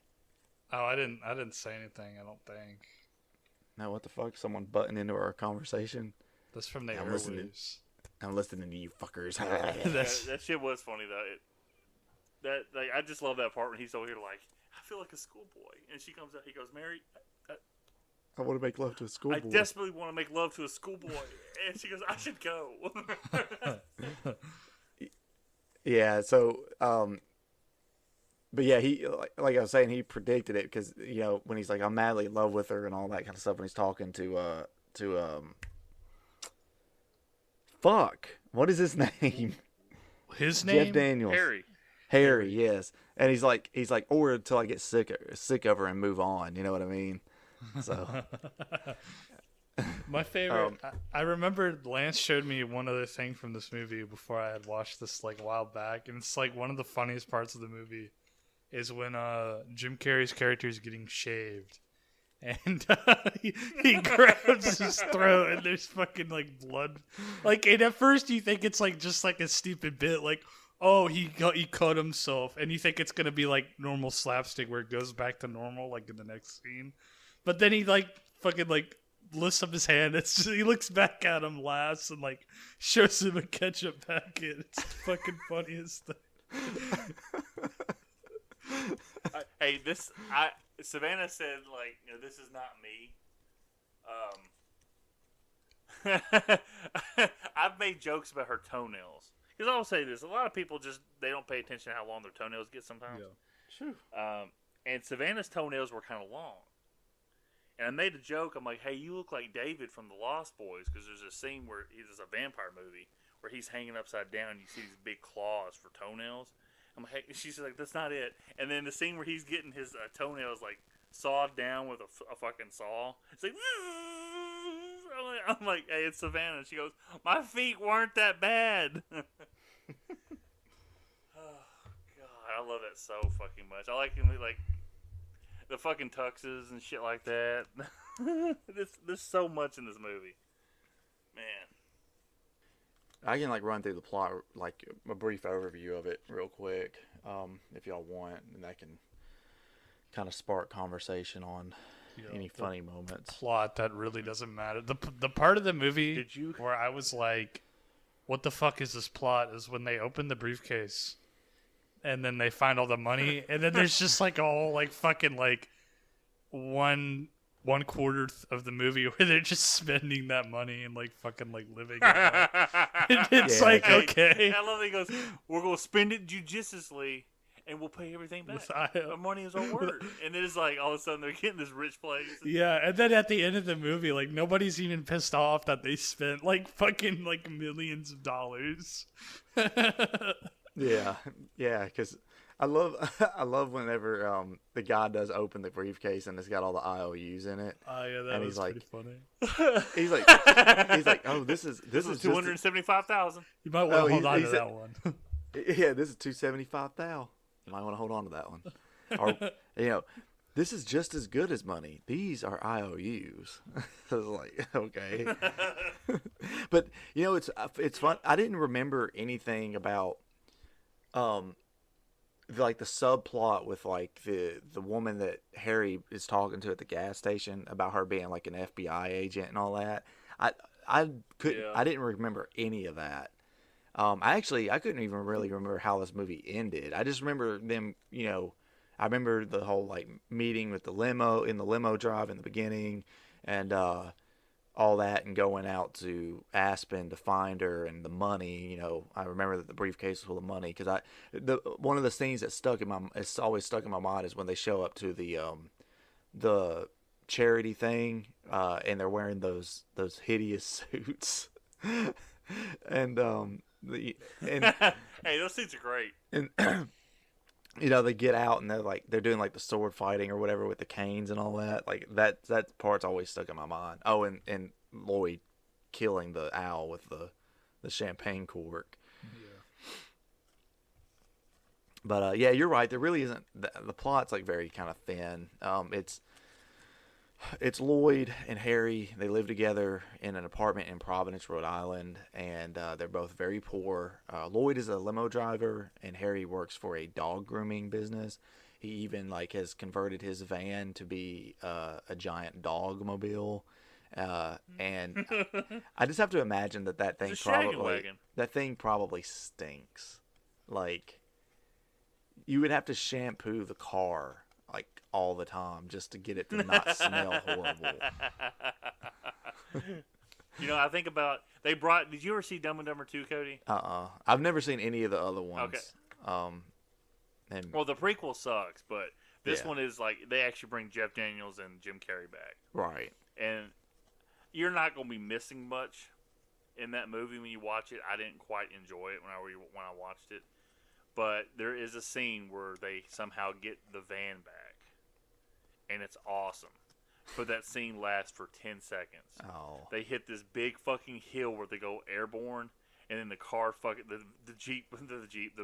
Oh, I didn't say anything. I don't think. No, what the fuck? Someone butting into our conversation. That's from the I'm airwaves. I'm listening to you fuckers. That shit was funny though. I just love that part when he's over here like, I feel like a schoolboy, and she comes out. He goes, Mary, I want to make love to a schoolboy. I desperately want to make love to a schoolboy, and she goes, I should go. Yeah. So, but yeah, he like I was saying, he predicted it because when he's like, I'm madly in love with her and all that kind of stuff when he's talking to fuck, what is his name? His name? Jeff Daniels. Harry, yes. And he's like, or until I get sick of her and move on. You know what I mean? So, my favorite. I remember Lance showed me one other thing from this movie before I had watched this like a while back, and it's like one of the funniest parts of the movie is when Jim Carrey's character is getting shaved, and he grabs his throat, and there's fucking like blood. Like, and at first you think it's like just like a stupid bit, like, oh, he cut himself, and you think it's gonna be like normal slapstick where it goes back to normal like in the next scene, but then he like fucking like lifts up his hand. He looks back at him, laughs, and like shows him a ketchup packet. It's the fucking funniest thing. Savannah said like, this is not me. I've made jokes about her toenails. Because I'll say this, a lot of people they don't pay attention to how long their toenails get sometimes. Yeah. Sure. And Savannah's toenails were kind of long. And I made a joke. I'm like, hey, you look like David from The Lost Boys, because there's a scene where there's a vampire movie where he's hanging upside down and you see these big claws for toenails. I'm like, hey, she's like, that's not it. And then the scene where he's getting his toenails like sawed down with a fucking saw. It's like, I'm like, hey, it's Savannah. She goes, my feet weren't that bad. Oh God, I love that so fucking much. I like him like the fucking tuxes and shit like that. There's so much in this movie, man. I can like run through the plot, like a brief overview of it real quick, if y'all want, and that can kind of spark conversation on any funny moments. Plot that really doesn't matter. The part of the movie where I was like, what the fuck is this plot, is when they open the briefcase and then they find all the money, and then there's just like a whole like fucking like one quarter of the movie where they're just spending that money and like fucking like living it's Yeah, like, okay. I love that he goes, we're going to spend it judiciously and we'll pay everything back. Our money is our word. And then it's like, all of a sudden they're getting this rich place. Yeah, and then at the end of the movie, like, nobody's even pissed off that they spent like fucking like millions of dollars. Yeah, because I love whenever the guy does open the briefcase and it's got all the IOUs in it. Oh yeah, that and was pretty funny. He's like, oh, this is $275,000. You might want to hold on to that one. Yeah, this is $275,000. You might want to hold on to that one. Or this is just as good as money. These are IOUs. I was like, okay. But it's fun. I didn't remember anything about like the subplot with like the woman that Harry is talking to at the gas station about her being like an FBI agent and all that. I didn't remember any of that. I couldn't even really remember how this movie ended. I just remember them, I remember the whole like meeting with the limo drive in the beginning, and all that, and going out to Aspen to find her, and the money. I remember that the briefcase was full of money, because one of the scenes that it's always stuck in my mind is when they show up to the charity thing, and they're wearing those hideous suits, and hey, those suits are great. And they get out and they're doing like the sword fighting or whatever with the canes and all that. Like that part's always stuck in my mind. Oh, and Lloyd killing the owl with the champagne cork. Yeah. But yeah, you're right. There really isn't. The plot's like very kind of thin. It's Lloyd and Harry. They live together in an apartment in Providence, Rhode Island, and they're both very poor. Lloyd is a limo driver, and Harry works for a dog grooming business. He even has converted his van to be a giant dog mobile. And I just have to imagine that thing probably stinks. Like, you would have to shampoo the car all the time just to get it to not smell horrible. I think about did you ever see Dumb and Dumber 2, Cody? I've never seen any of the other ones. Okay. Well, the prequel sucks, but this one is they actually bring Jeff Daniels and Jim Carrey back. Right. And you're not going to be missing much in that movie when you watch it. I didn't quite enjoy it when I watched it. But there is a scene where they somehow get the van back. And it's awesome. But that scene lasts for 10 seconds. Oh. They hit this big fucking hill where they go airborne, and then the car the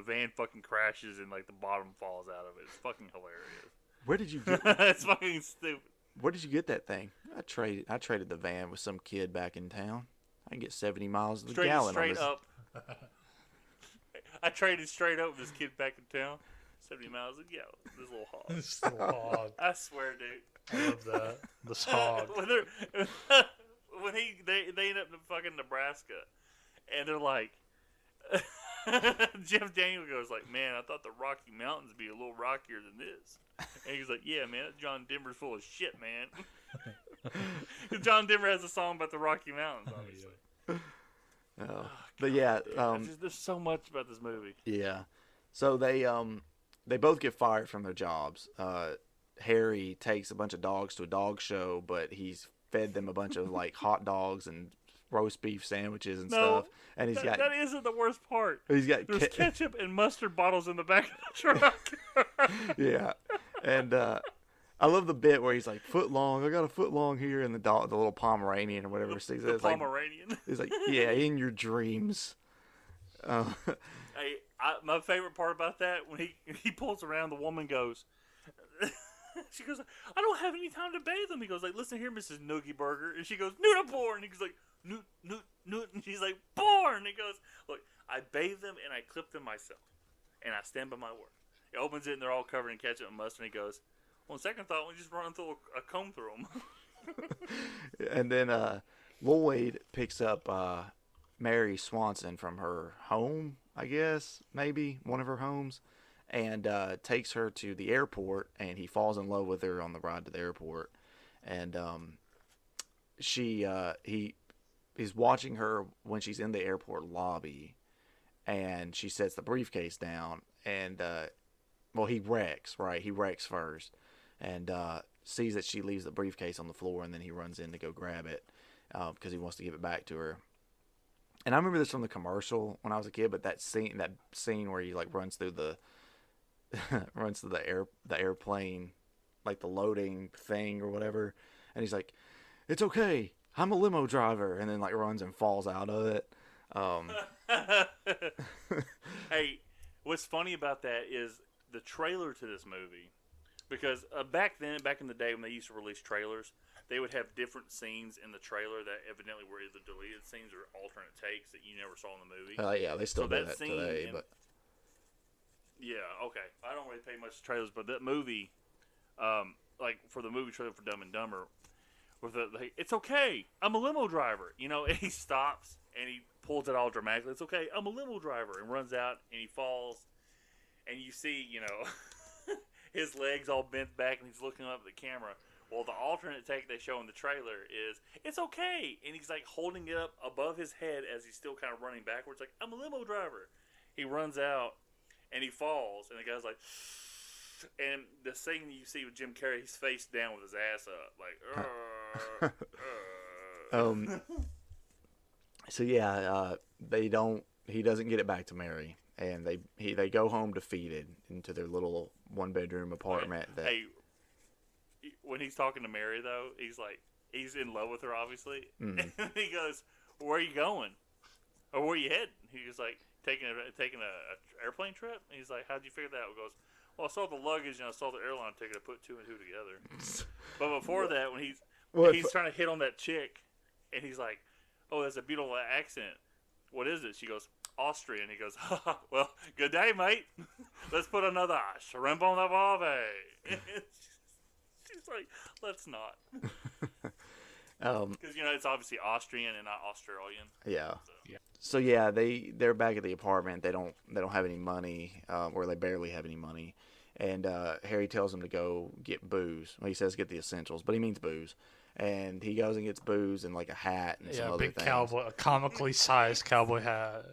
van fucking crashes, and the bottom falls out of it. It's fucking hilarious. Where did you get It's fucking stupid. Where did you get that thing? I traded the van with some kid back in town. I can get 70 miles to the gallon on this. Straight up. I traded straight up with this kid back in town. 70 miles a gallon. This little hog. This little hog. I swear, dude. I love that. This hog. when they end up in fucking Nebraska, and they're like, Jeff Daniels goes man, I thought the Rocky Mountains would be a little rockier than this. And he's like, yeah, man, that John Denver's full of shit, man. John Denver has a song about the Rocky Mountains, obviously. But yeah, there's so much about this movie. Yeah. So they both get fired from their jobs. Harry takes a bunch of dogs to a dog show, but he's fed them a bunch of hot dogs and roast beef sandwiches and stuff. And that isn't the worst part. There's ketchup and mustard bottles in the back of the truck. Yeah. And I love the bit where he's like, foot long. I got a foot long here, and the little Pomeranian or whatever sticks. The Pomeranian. He's like, yeah, in your dreams. Hey, my favorite part about that, when he pulls around, the woman goes, She goes, I don't have any time to bathe them. He goes like, listen here, Mrs. Noogie Burger. And she goes, Noodle porn. And he goes like, Noot. And she's like, porn. He goes, look, I bathe them and I clip them myself. And I stand by my word. He opens it and they're all covered in ketchup and mustard. And he goes, on second thought, we just run through a comb through them. And then Lloyd picks up Mary Swanson from her home, I guess, maybe one of her homes, and takes her to the airport, and he falls in love with her on the ride to the airport. And he is watching her when she's in the airport lobby, and she sets the briefcase down, and he wrecks, right? He wrecks first, and sees that she leaves the briefcase on the floor, and then he runs in to go grab it because he wants to give it back to her. And I remember this from the commercial when I was a kid, but that scene where he like runs through the airplane, like the loading thing or whatever, and he's like, "It's okay, I'm a limo driver," and then like runs and falls out of it. Hey, what's funny about that is the trailer to this movie, because back in the day when they used to release trailers, they would have different scenes in the trailer that evidently were either deleted scenes or alternate takes that you never saw in the movie. Yeah, they still do that today, but. Yeah, okay. I don't really pay much to trailers, but that movie, like for the movie trailer for Dumb and Dumber, with it's okay, I'm a limo driver, and he stops and he pulls it all dramatically. It's okay, I'm a limo driver, and runs out and he falls, and you see, his legs all bent back and he's looking up at the camera. Well, the alternate take they show in the trailer is, it's okay, and he's like holding it up above his head as he's still kind of running backwards, like, I'm a limo driver. He runs out. And he falls, and the guy's like, and the scene you see with Jim Carrey, he's face down with his ass up, like, So yeah, he doesn't get it back to Mary, and they go home defeated into their little 1-bedroom apartment. Hey, when he's talking to Mary though, he's in love with her, obviously, and he goes, "Where are you going? Or where are you heading?" He was like, taking a airplane trip. And he's like, "How'd you figure that out?" He goes, "Well, I saw the luggage and I saw the airline ticket. I put 2 and 2 together." But before that, when he's trying to hit on that chick, and he's like, "Oh, that's a beautiful accent. What is it?" She goes, "Austrian." He goes, "Well, good day, mate. Let's put another shrimp on the barbie." She's like, "Let's not." Because it's obviously Austrian and not Australian. Yeah. So yeah, they're back at the apartment. They don't have any money, or they barely have any money. And Harry tells them to go get booze. Well, he says get the essentials, but he means booze. And he goes and gets booze and like a hat and some other big things. cowboy, a comically sized cowboy hat.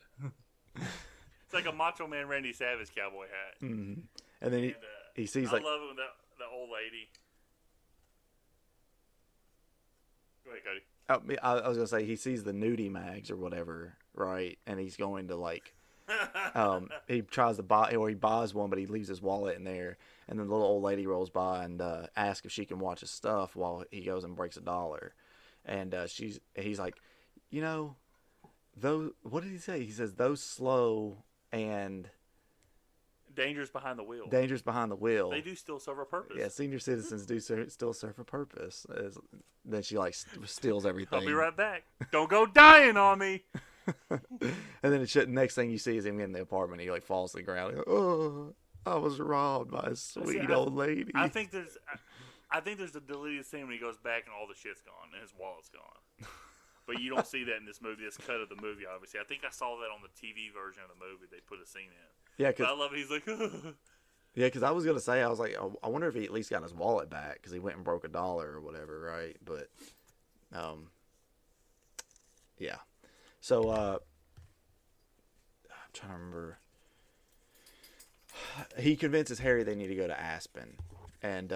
It's like a Macho Man Randy Savage cowboy hat. Mm-hmm. And then he sees I like, love it when the old lady. Go ahead, Cody. I was gonna say he sees the nudie mags or whatever, right? And he's going to like, he tries to buy, or he buys one, but he leaves his wallet in there. And then the little old lady rolls by and asks if she can watch his stuff while he goes and breaks $1. And he's like, those. What did he say? He says those slow and dangerous behind the wheel. Dangerous behind the wheel. They do still serve a purpose. Yeah, senior citizens do still serve a purpose. Then she like steals everything. I'll be right back. Don't go dying on me. And then next thing you see is him in the apartment. He like falls to the ground. Like, oh, I was robbed by a sweet old lady. I think there's a deleted scene when he goes back and all the shit's gone and his wallet's gone. But you don't see that in this movie. This cut of the movie, obviously. I think I saw that on the TV version of the movie. They put a scene in. Yeah, cause I love it. He's like, yeah, because I was gonna say, I was like, I wonder if he at least got his wallet back because he went and broke $1 or whatever, right? But, yeah. So, I'm trying to remember. He convinces Harry they need to go to Aspen, and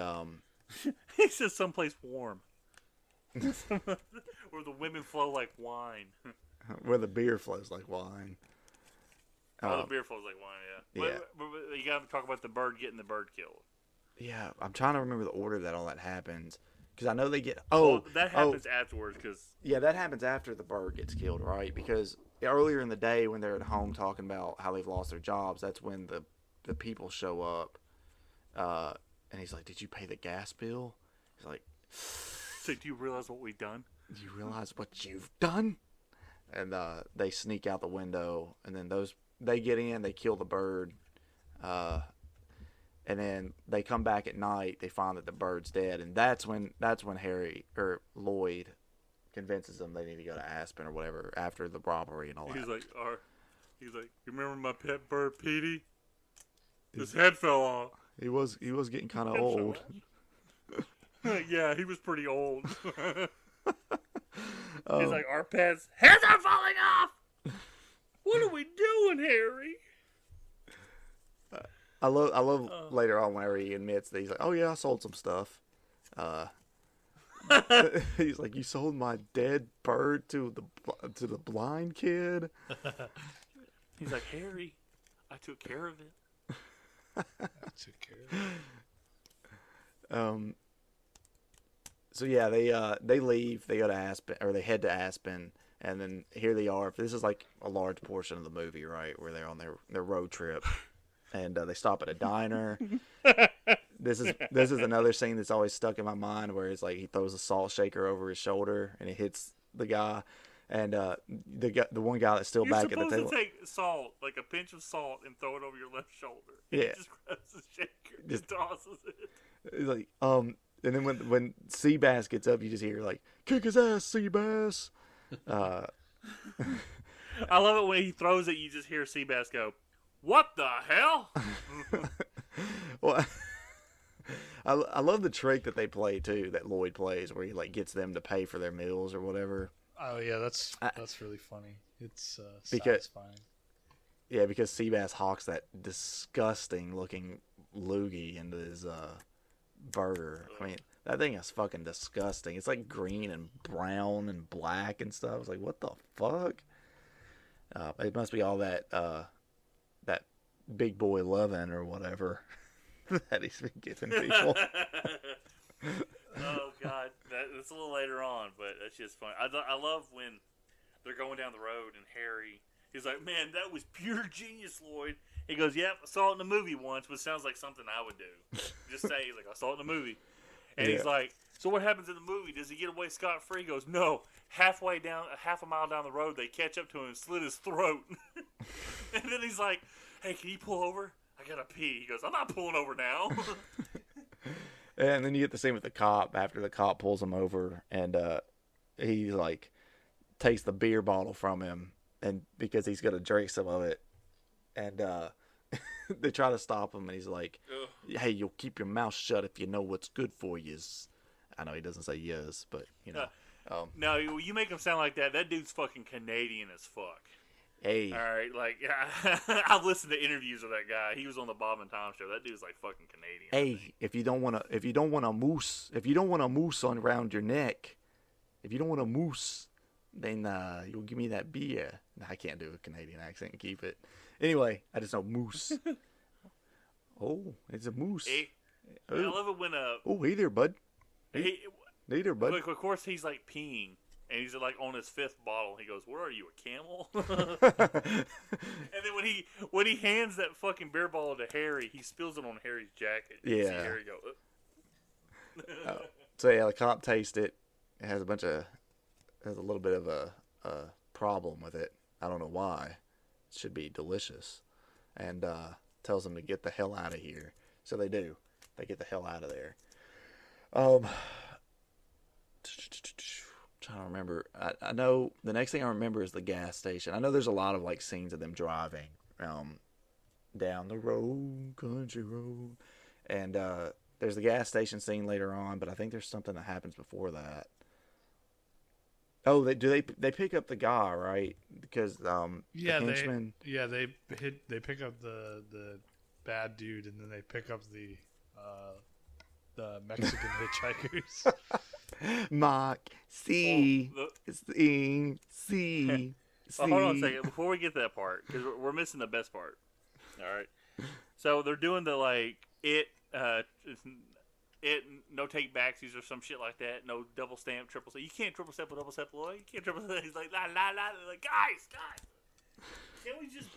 he says someplace warm, where the women flow like wine. Where the beer flows like wine. Oh, the beer flows like wine, yeah. But you got to talk about the bird getting the bird killed. Yeah, I'm trying to remember the order that all that happens. Because I know they get... that happens afterwards. Yeah, that happens after the bird gets killed, right? Because earlier in the day when they're at home talking about how they've lost their jobs, that's when the people show up. and he's like, "Did you pay the gas bill?" He's like, So do you realize what we've done? "Do you realize what you've done?" And they sneak out the window, and then they get in, they kill the bird, and then they come back at night. They find that the bird's dead, and that's when Harry or Lloyd convinces them they need to go to Aspen or whatever after the robbery and all that. He's like, you remember my pet bird, Petey? His head fell off. He was getting kind of old. Yeah, he was pretty old. He's like, our pet's heads are falling off. What are we doing, Harry? I love later on whenever he admits that he's like, "Oh yeah, I sold some stuff." He's like, "You sold my dead bird to the blind kid." He's like, "Harry, I took care of it." Took care of it. So yeah, they leave. They go to Aspen, or they head to Aspen, and then here they are. This is like a large portion of the movie, right, where they're on their road trip, and they stop at a diner. This is another scene that's always stuck in my mind, where it's like he throws a salt shaker over his shoulder and it hits the guy, and the one guy that's still back at the table. You're supposed to take salt, like a pinch of salt, and throw it over your left shoulder. And Yeah. he just grabs the shaker, just tosses it. It's like and then when Seabass gets up, you just hear like, "Kick his ass, Seabass." I love it when he throws it. You just hear Seabass go, "What the hell?" Well, I love the trick that they play too, that Lloyd plays, where he like gets them to pay for their meals or whatever. Oh yeah, that's really funny. It's Because- satisfying. Yeah, because Seabass hawks that disgusting looking loogie into his burger. I mean, that thing is fucking disgusting. It's like green and brown and black and stuff. It's like, what the fuck? It must be all that that big boy loving or whatever that he's been giving people. Oh God, that's a little later on, but that's just funny. I love when they're going down the road and Harry, he's like, "Man, that was pure genius, Lloyd." He goes, "Yep, I saw it in a movie once, but it sounds like something I would do." Just say, he's like, "I saw it in a movie," and he's like, "So what happens in the movie? Does he get away scot-free?" He goes, "No. Half a mile down the road, they catch up to him and slit his throat." And then he's like, "Hey, can you pull over? I gotta pee." He goes, "I'm not pulling over now." And then you get the same with the cop after the cop pulls him over, and he like takes the beer bottle from him, and because he's gonna drink some of it, and they try to stop him, and he's like, "Hey, you'll keep your mouth shut if you know what's good for yous." I know he doesn't say yes, but you know. No, you make him sound like that. That dude's fucking Canadian as fuck. Hey, All right, like I've listened to interviews with that guy. He was on the Bob and Tom show. That dude's like fucking Canadian. hey, if you don't want a moose on around your neck, then you'll give me that beer. Nah, I can't do a Canadian accent and keep it. Anyway, I just know moose. Oh, it's a moose. Hey, I love it when Oh, hey there, bud. he, Hey there, bud. like, of course he's like peeing. And he's like on his fifth bottle. He goes, "Where are you, a camel?" And then when he hands that fucking beer bottle to Harry, he spills it on Harry's jacket. You see Yeah. Harry go, So yeah, the cop tastes it. It has a little bit of a problem with it. I don't know why. It should be delicious, and tells them to get the hell out of here. So they do. They get the hell out of there. Trying to remember. I know the next thing I remember is the gas station. I know there's a lot of like scenes of them driving down the road, country road, and there's the gas station scene later on. But I think there's something that happens before that. Oh, they pick up the guy, right? Because the henchman. they pick up the bad dude, and then they pick up the Mexican hitchhikers. Mark C. Oh, C. Well, hold on a second before we get to that part, because we're missing the best part. All right, so they're doing the like no take backsies or some shit like that. No double stamp, triple step. You can't triple step with double step, Lloyd. You can't triple step. He's like la la la. They're like, guys, can't we just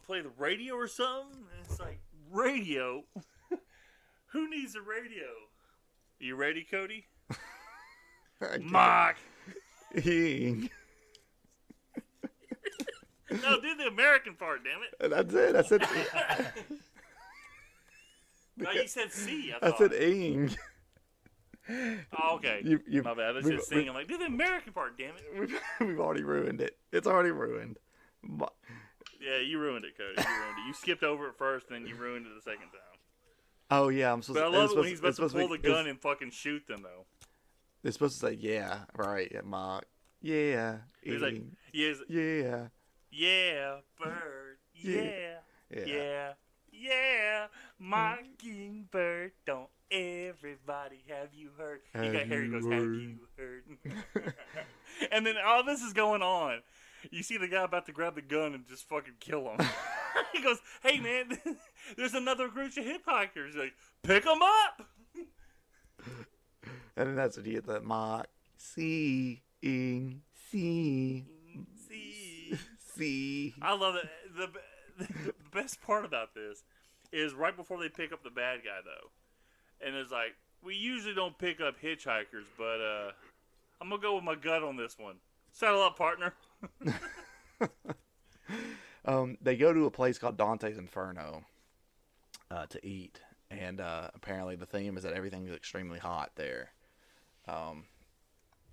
play the radio or something? And it's like, radio. Who needs a radio? You ready, Cody? I can't- Mock. Ing. No, do the American part, damn it. That's it. I said. No, you said C. I said ing. Oh, okay. You, My bad. I said sing. I'm like, do the American part, damn it. we've already ruined it. It's already ruined. Yeah, you ruined it, Cody. You ruined it. You skipped over it first, then you ruined it the second time. Oh yeah, I'm supposed. But I love it when he's supposed to pull the be- gun and fucking shoot them, though. It's supposed to say yeah, right? Yeah, mock. Yeah. He's like, ing. yeah, Yeah. bird, Yeah. yeah, mockingbird, don't everybody have you heard? He Have got Harry you goes, heard? have you heard? And then all this is going on. You see the guy about to grab the gun and just fucking kill him. He goes, hey man, there's another group of hitchhikers. He's like, pick them up. And then that's when you get that mock. See. Ing. See. See. I love it. The best part about this is right before they pick up the bad guy, though. And it's like, we usually don't pick up hitchhikers, but I'm going to go with my gut on this one. Saddle up, partner. They go to a place called Dante's Inferno to eat. And apparently the theme is that everything's extremely hot there.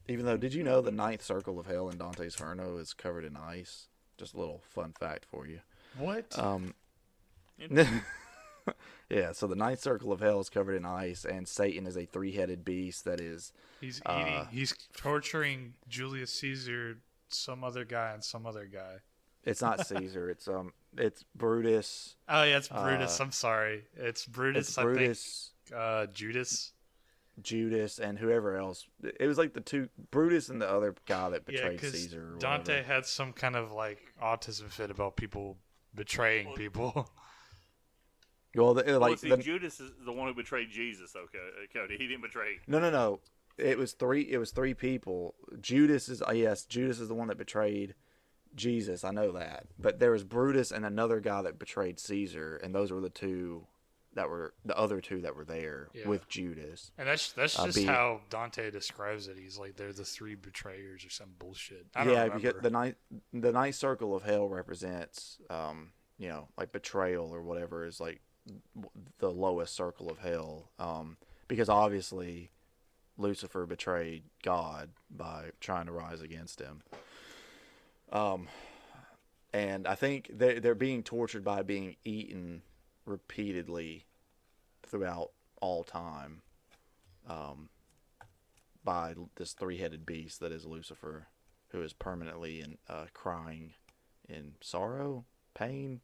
Even though, did you know the ninth circle of hell in Dante's Inferno is covered in ice? Just a little fun fact for you. What? Yeah, so the ninth circle of hell is covered in ice, and Satan is a three-headed beast that is... He's eating. He's torturing Julius Caesar, some other guy, and some other guy. It's not Caesar. It's Brutus. Oh yeah, it's Brutus. I'm sorry. It's Brutus. It's Brutus, I think, Judas. Judas, and whoever else. It was like the two, Brutus and the other guy that Yeah, betrayed because Caesar. Or Dante whatever. had some kind of like autism fit about people betraying people. Well, See, Judas is the one who betrayed Jesus, okay, Cody. He didn't betray. No. It was three people. Judas is Judas is the one that betrayed Jesus. I know that. But there was Brutus and another guy that betrayed Caesar, and those were the other two that were there Yeah. with Judas. And that's just how Dante describes it. He's like, they're the three betrayers or some bullshit. I don't remember. Because the ninth circle of hell represents, like betrayal or whatever is like the lowest circle of hell. Because obviously Lucifer betrayed God by trying to rise against him. And I think they're being tortured by being eaten repeatedly throughout all time by this three-headed beast that is Lucifer, who is permanently crying in sorrow, pain,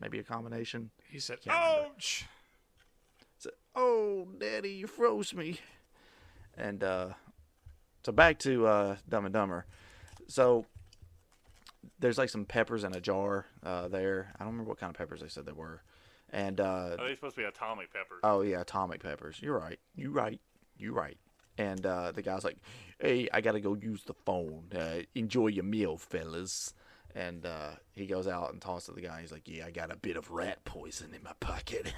maybe a combination. He said, Can't remember. ouch! So, oh, Daddy, you froze me. And so back to Dumb and Dumber. So there's like some peppers in a jar there. I don't remember what kind of peppers they said they were. And They're supposed to be atomic peppers. oh yeah, atomic peppers. You're right. And the guy's like, "Hey, I gotta go use the phone. Enjoy your meal, fellas." And he goes out and talks to the guy. He's like, "Yeah, I got a bit of rat poison in my pocket."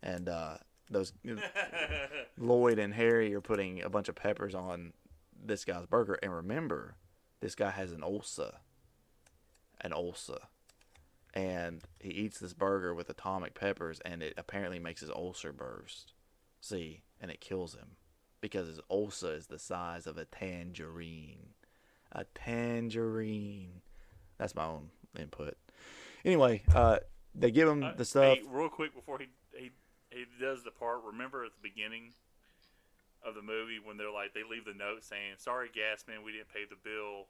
And those Lloyd and Harry are putting a bunch of peppers on this guy's burger. And remember, this guy has an ulcer. And he eats this burger with atomic peppers, and it apparently makes his ulcer burst. See, and it kills him because his ulcer is the size of a tangerine. A tangerine. That's my own input. Anyway, they give him the stuff. Hey, real quick before he does the part. Remember at the beginning of the movie when they're like, they leave the note saying, "Sorry, Gasman, we didn't pay the bill,"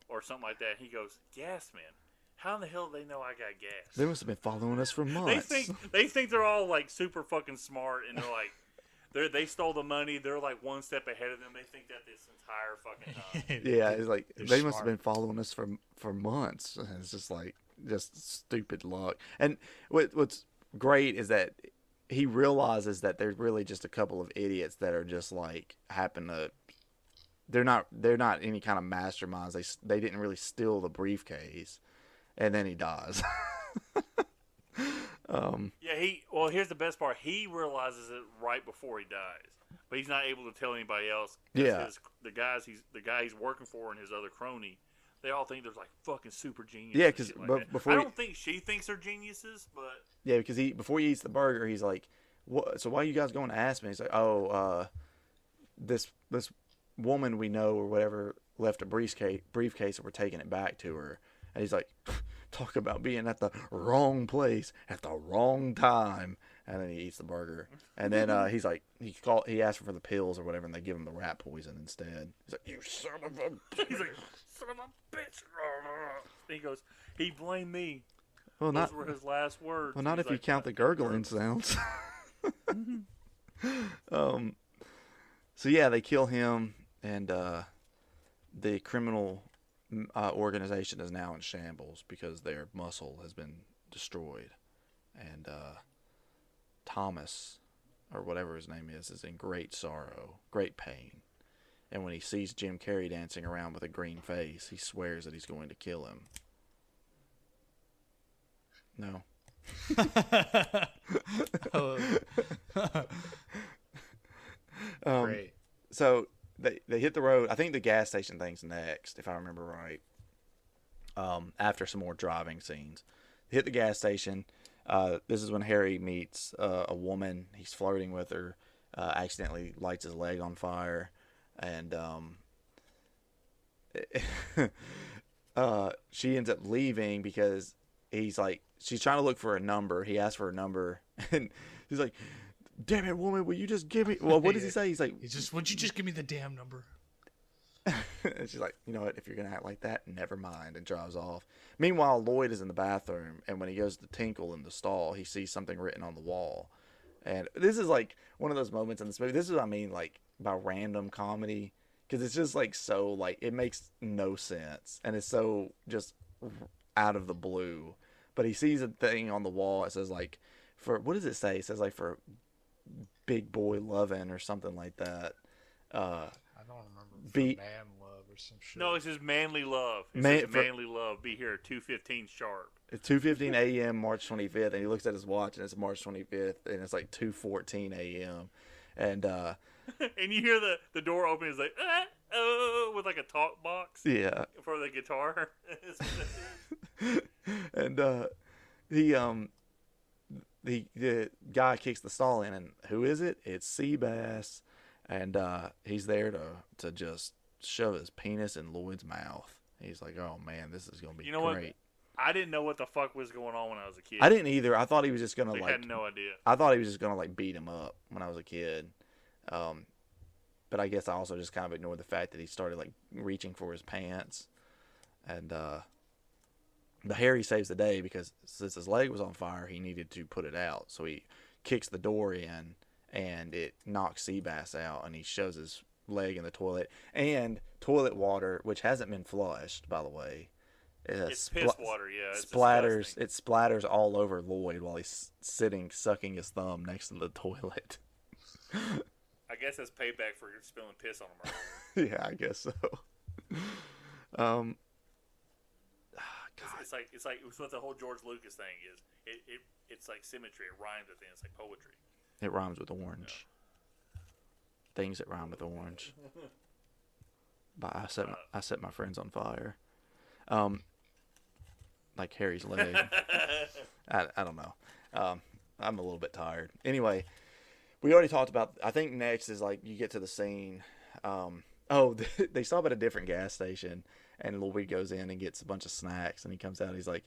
or something like that. He goes, "Gasman? How in the hell do they know I got gas?" They must have been following us for months. They think they're all like super fucking smart, and they're like, they stole the money. They're like one step ahead of them. They think that this entire fucking time. Yeah, it's like They're they must have smart. been following us for months. It's just stupid luck. And what's great is that he realizes that there's really just a couple of idiots that are just like happen to. They're not any kind of masterminds. They didn't really steal the briefcase, and then he dies. Well, here's the best part. He realizes it right before he dies, but he's not able to tell anybody else. Yeah. The guy he's working for and his other crony, they all think they're like fucking super geniuses. Yeah, because I don't think she thinks they're geniuses, but yeah, because before he eats the burger, he's like, "What? So why are you guys going to Aspen?" He's like, "Oh, this woman we know or whatever left a briefcase, and we're taking it back to her." And he's like, "Talk about being at the wrong place at the wrong time." And then he eats the burger, and then he's like, he asks for the pills or whatever, and they give him the rat poison instead. He's like, "You son of a bitch!" He's like, "Son of a bitch!" He goes, "He blamed me." Well, Those were his last words. Well, not He's if you count the gurgling sounds. So yeah, they kill him, and the criminal organization is now in shambles because their muscle has been destroyed, and Thomas, or whatever his name is in great sorrow, great pain. And when he sees Jim Carrey dancing around with a green face, he swears that he's going to kill him. No. Great. So they hit the road. I think the gas station thing's next, if I remember right. After some more driving scenes, they hit the gas station. This is when Harry meets a woman. He's flirting with her. Accidentally lights his leg on fire, and she ends up leaving because she's trying to look for a number. He asks for a number, and he's like, "Damn it, woman, will you just give me?" Well, what does he say? He's like, "Would you just give me the damn number?" And she's like, "You know what? If you're gonna act like that, never mind," and drives off. Meanwhile, Lloyd is in the bathroom, and when he goes to tinkle in the stall, he sees something written on the wall. And this is like one of those moments in this movie. This is what I mean, like, by random comedy, because it's just like so like it makes no sense, and it's so just out of the blue. But he sees a thing on the wall. It says like, for what does it say? It says like for big boy loving or something like that. I don't remember. Man love or some shit. No, it says manly love. It says manly love. Be here at 2:15 sharp. It's 2:15 a.m. March 25th, and he looks at his watch, and it's March 25th, and it's like 2:14 a.m. And and you hear the door open. It's like oh, with like a talk box. Yeah. For the guitar. And the guy kicks the stall in, and who is it? It's Seabass, and he's there to just shove his penis in Lloyd's mouth. He's like, "Oh man, this is gonna be great." What? I didn't know what the fuck was going on when I was a kid. I didn't either. I thought he was just gonna I had no idea. I thought he was just gonna like beat him up when I was a kid. But I guess I also just kind of ignored the fact that he started like reaching for his pants, and but Harry saves the day because since his leg was on fire, he needed to put it out. So he kicks the door in, and it knocks Seabass out, and he shoves his leg in the toilet. And toilet water, which hasn't been flushed, by the way. It's piss water, yeah. It's splatters. disgusting. It splatters all over Lloyd while he's sitting, sucking his thumb next to the toilet. I guess that's payback for spilling piss on him earlier. Yeah, I guess so. God. It's like what the whole George Lucas thing is. It's like symmetry. It rhymes with things. It's like poetry. It rhymes with orange. Yeah. Things that rhyme with orange. But I set my friends on fire. Like Harry's leg. I don't know. I'm a little bit tired. Anyway, we already talked about. I think next is like you get to the scene. They stop at a different gas station, and Lloyd goes in and gets a bunch of snacks, and he comes out. He's like,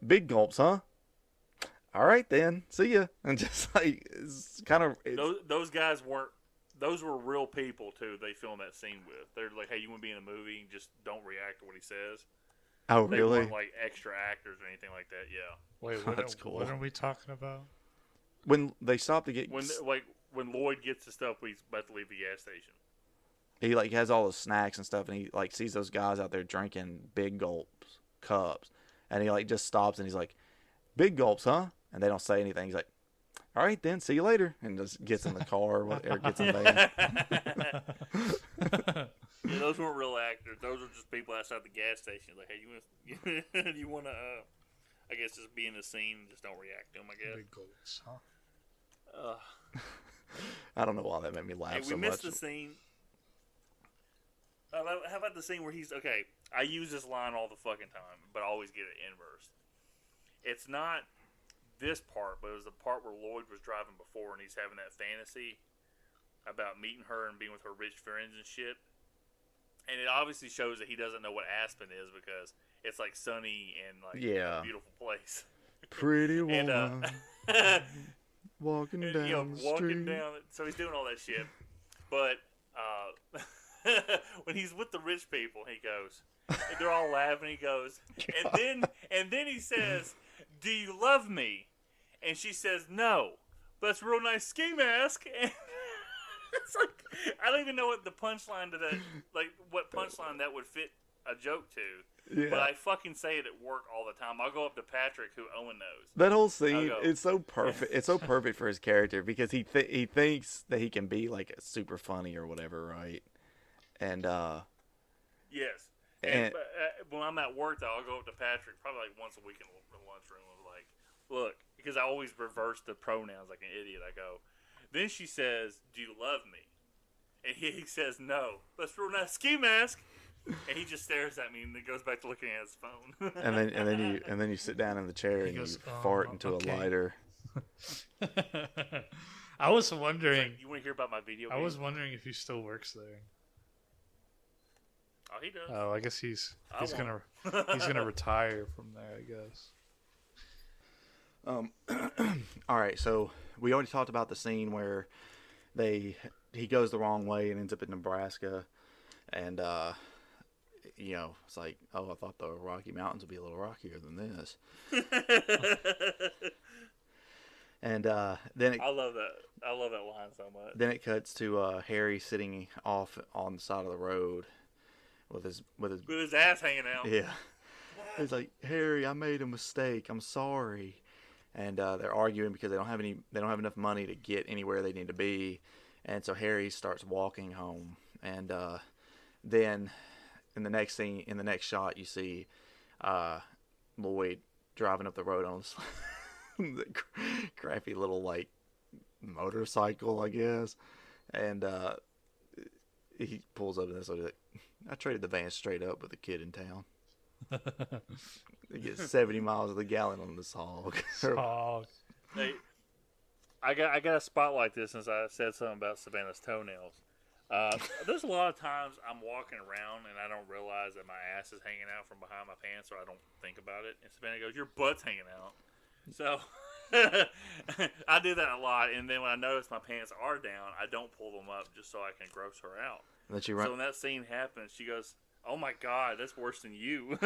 "Big gulps, huh? All right then, see ya." And just like it's kind of those guys weren't. Those were real people too. They filmed that scene with. They're like, "Hey, you want to be in a movie? And just don't react to what he says." Oh, they really? weren't like extra actors or anything like that. Yeah. Wait, That's cool. What are we talking about? When they stop to get when Lloyd gets the stuff, he's about to leave the gas station. He like has all the snacks and stuff, and he like sees those guys out there drinking big gulps cups, and he like just stops and he's like, "Big gulps, huh?" And they don't say anything. He's like, "All right then, see you later," and just gets in the car or gets in the van. Yeah, those weren't real actors. Those were just people outside the gas station. Like, "Hey, you want to I guess just be in the scene and just don't react to them, I guess. Big goals, huh? I don't know why that made me laugh Hey, we so missed much. the scene. How about the scene where he's okay? I use this line all the fucking time, but I always get it inverse. It's not this part, but it was the part where Lloyd was driving before, and he's having that fantasy about meeting her and being with her rich friends and shit. And it obviously shows that he doesn't know what Aspen is because it's like sunny and like a beautiful place. Pretty woman And walking down the street. So he's doing all that shit. But when he's with the rich people, he goes, and they're all laughing. He goes, and then he says, "Do you love me?" And she says, "No." But that's a real nice ski mask. And it's like I don't even know what the punchline to that, like what punchline that would fit a joke to. Yeah. But I fucking say it at work all the time. I'll go up to Patrick, who Owen knows. That whole scene, go, it's so perfect. It's so perfect for his character because he thinks that he can be like super funny or whatever, right? And yes. And when I'm at work, though, I'll go up to Patrick probably like once a week in the lunchroom. I'm like, look, because I always reverse the pronouns like an idiot. I go, then she says, "Do you love me?" And he says, "No." That's real nice ski mask. And he just stares at me and then goes back to looking at his phone. and then you sit down in the chair and goes, you fart into okay. a lighter. I was wondering. Like, you want to hear about my video game? I was wondering if he still works there. Oh, he does. Oh, I guess he's gonna retire from there. I guess. All right, so we already talked about the scene where he goes the wrong way and ends up in Nebraska, and it's like, oh, I thought the Rocky Mountains would be a little rockier than this. And then I love that. I love that line so much. Then it cuts to Harry sitting off on the side of the road with his ass hanging out. Yeah. He's like, "Harry, I made a mistake. I'm sorry." And they're arguing because they don't have enough money to get anywhere they need to be. And so Harry starts walking home. And then in the next scene, in the next shot, you see Lloyd driving up the road on the crappy little like motorcycle, I guess. And he pulls up to this. Like, I traded the van straight up with a kid in town. They get 70 miles of the gallon on this hog. Hey, I got to spotlight this since I said something about Savannah's toenails. There's a lot of times I'm walking around and I don't realize that my ass is hanging out from behind my pants, or I don't think about it. And Savannah goes, "Your butt's hanging out." So I do that a lot. And then when I notice my pants are down, I don't pull them up just so I can gross her out. So when that scene happens, she goes, "Oh my God, that's worse than you."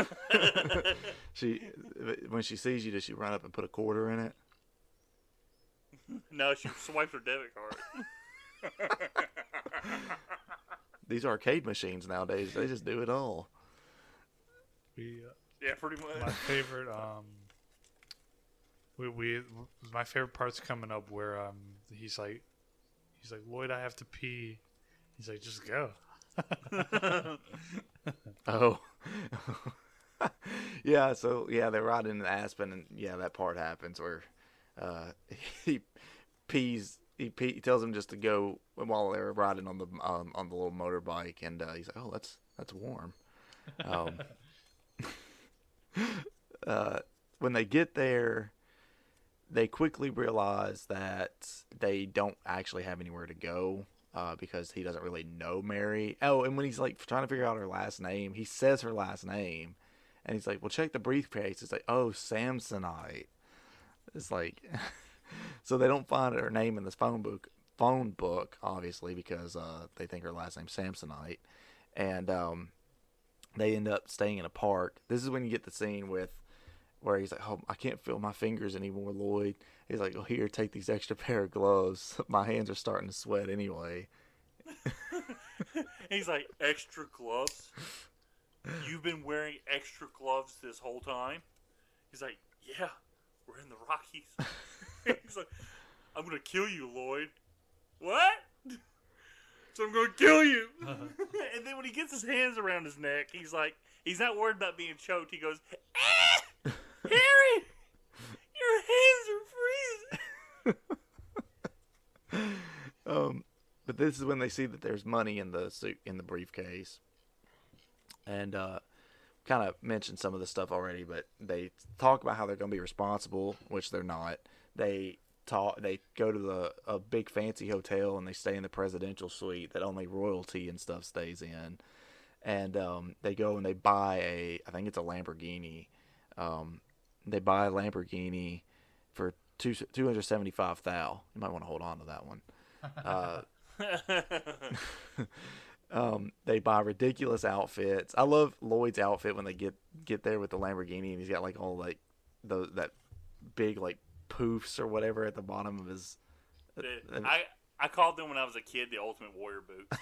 When she sees you, does she run up and put a quarter in it? No, she swipes her debit card. These arcade machines nowadays, they just do it all. Yeah, pretty much. My favorite, my favorite part's coming up where he's like, "Lloyd, I have to pee." He's like, "Just go." Oh. Yeah, so they're riding in Aspen, and that part happens where he pees. He tells him just to go while they're riding on the little motorbike, and he's like, "Oh, that's warm." When they get there, they quickly realize that they don't actually have anywhere to go. Because he doesn't really know Mary. Oh, and when he's like trying to figure out her last name, he says her last name, and he's like, "Well, check the briefcase." It's like, "Oh, Samsonite." It's like, so they don't find her name in this phone book, obviously, because they think her last name's Samsonite, and they end up staying in a park. This is when you get the scene where he's like, "Oh, I can't feel my fingers anymore, Lloyd." He's like, "Oh, here, take these extra pair of gloves. My hands are starting to sweat anyway." He's like, "Extra gloves? You've been wearing extra gloves this whole time?" He's like, "Yeah, we're in the Rockies." He's like, "I'm going to kill you, Lloyd." "What?" "So I'm going to kill you." And then when he gets his hands around his neck, he's like, he's not worried about being choked. He goes, "Ah! Harry! But this is when they see that there's money in the suit in the briefcase, and kind of mentioned some of the stuff already. But they talk about how they're going to be responsible, which they're not. They go to a big fancy hotel and they stay in the presidential suite that only royalty and stuff stays in. And they go and they buy I think it's a Lamborghini. They buy a Lamborghini for $275,000. You might want to hold on to that one. They buy ridiculous outfits. I love Lloyd's outfit when they get there with the Lamborghini and he's got like all like that big like poofs or whatever at the bottom of his. I called them when I was a kid the Ultimate Warrior boots.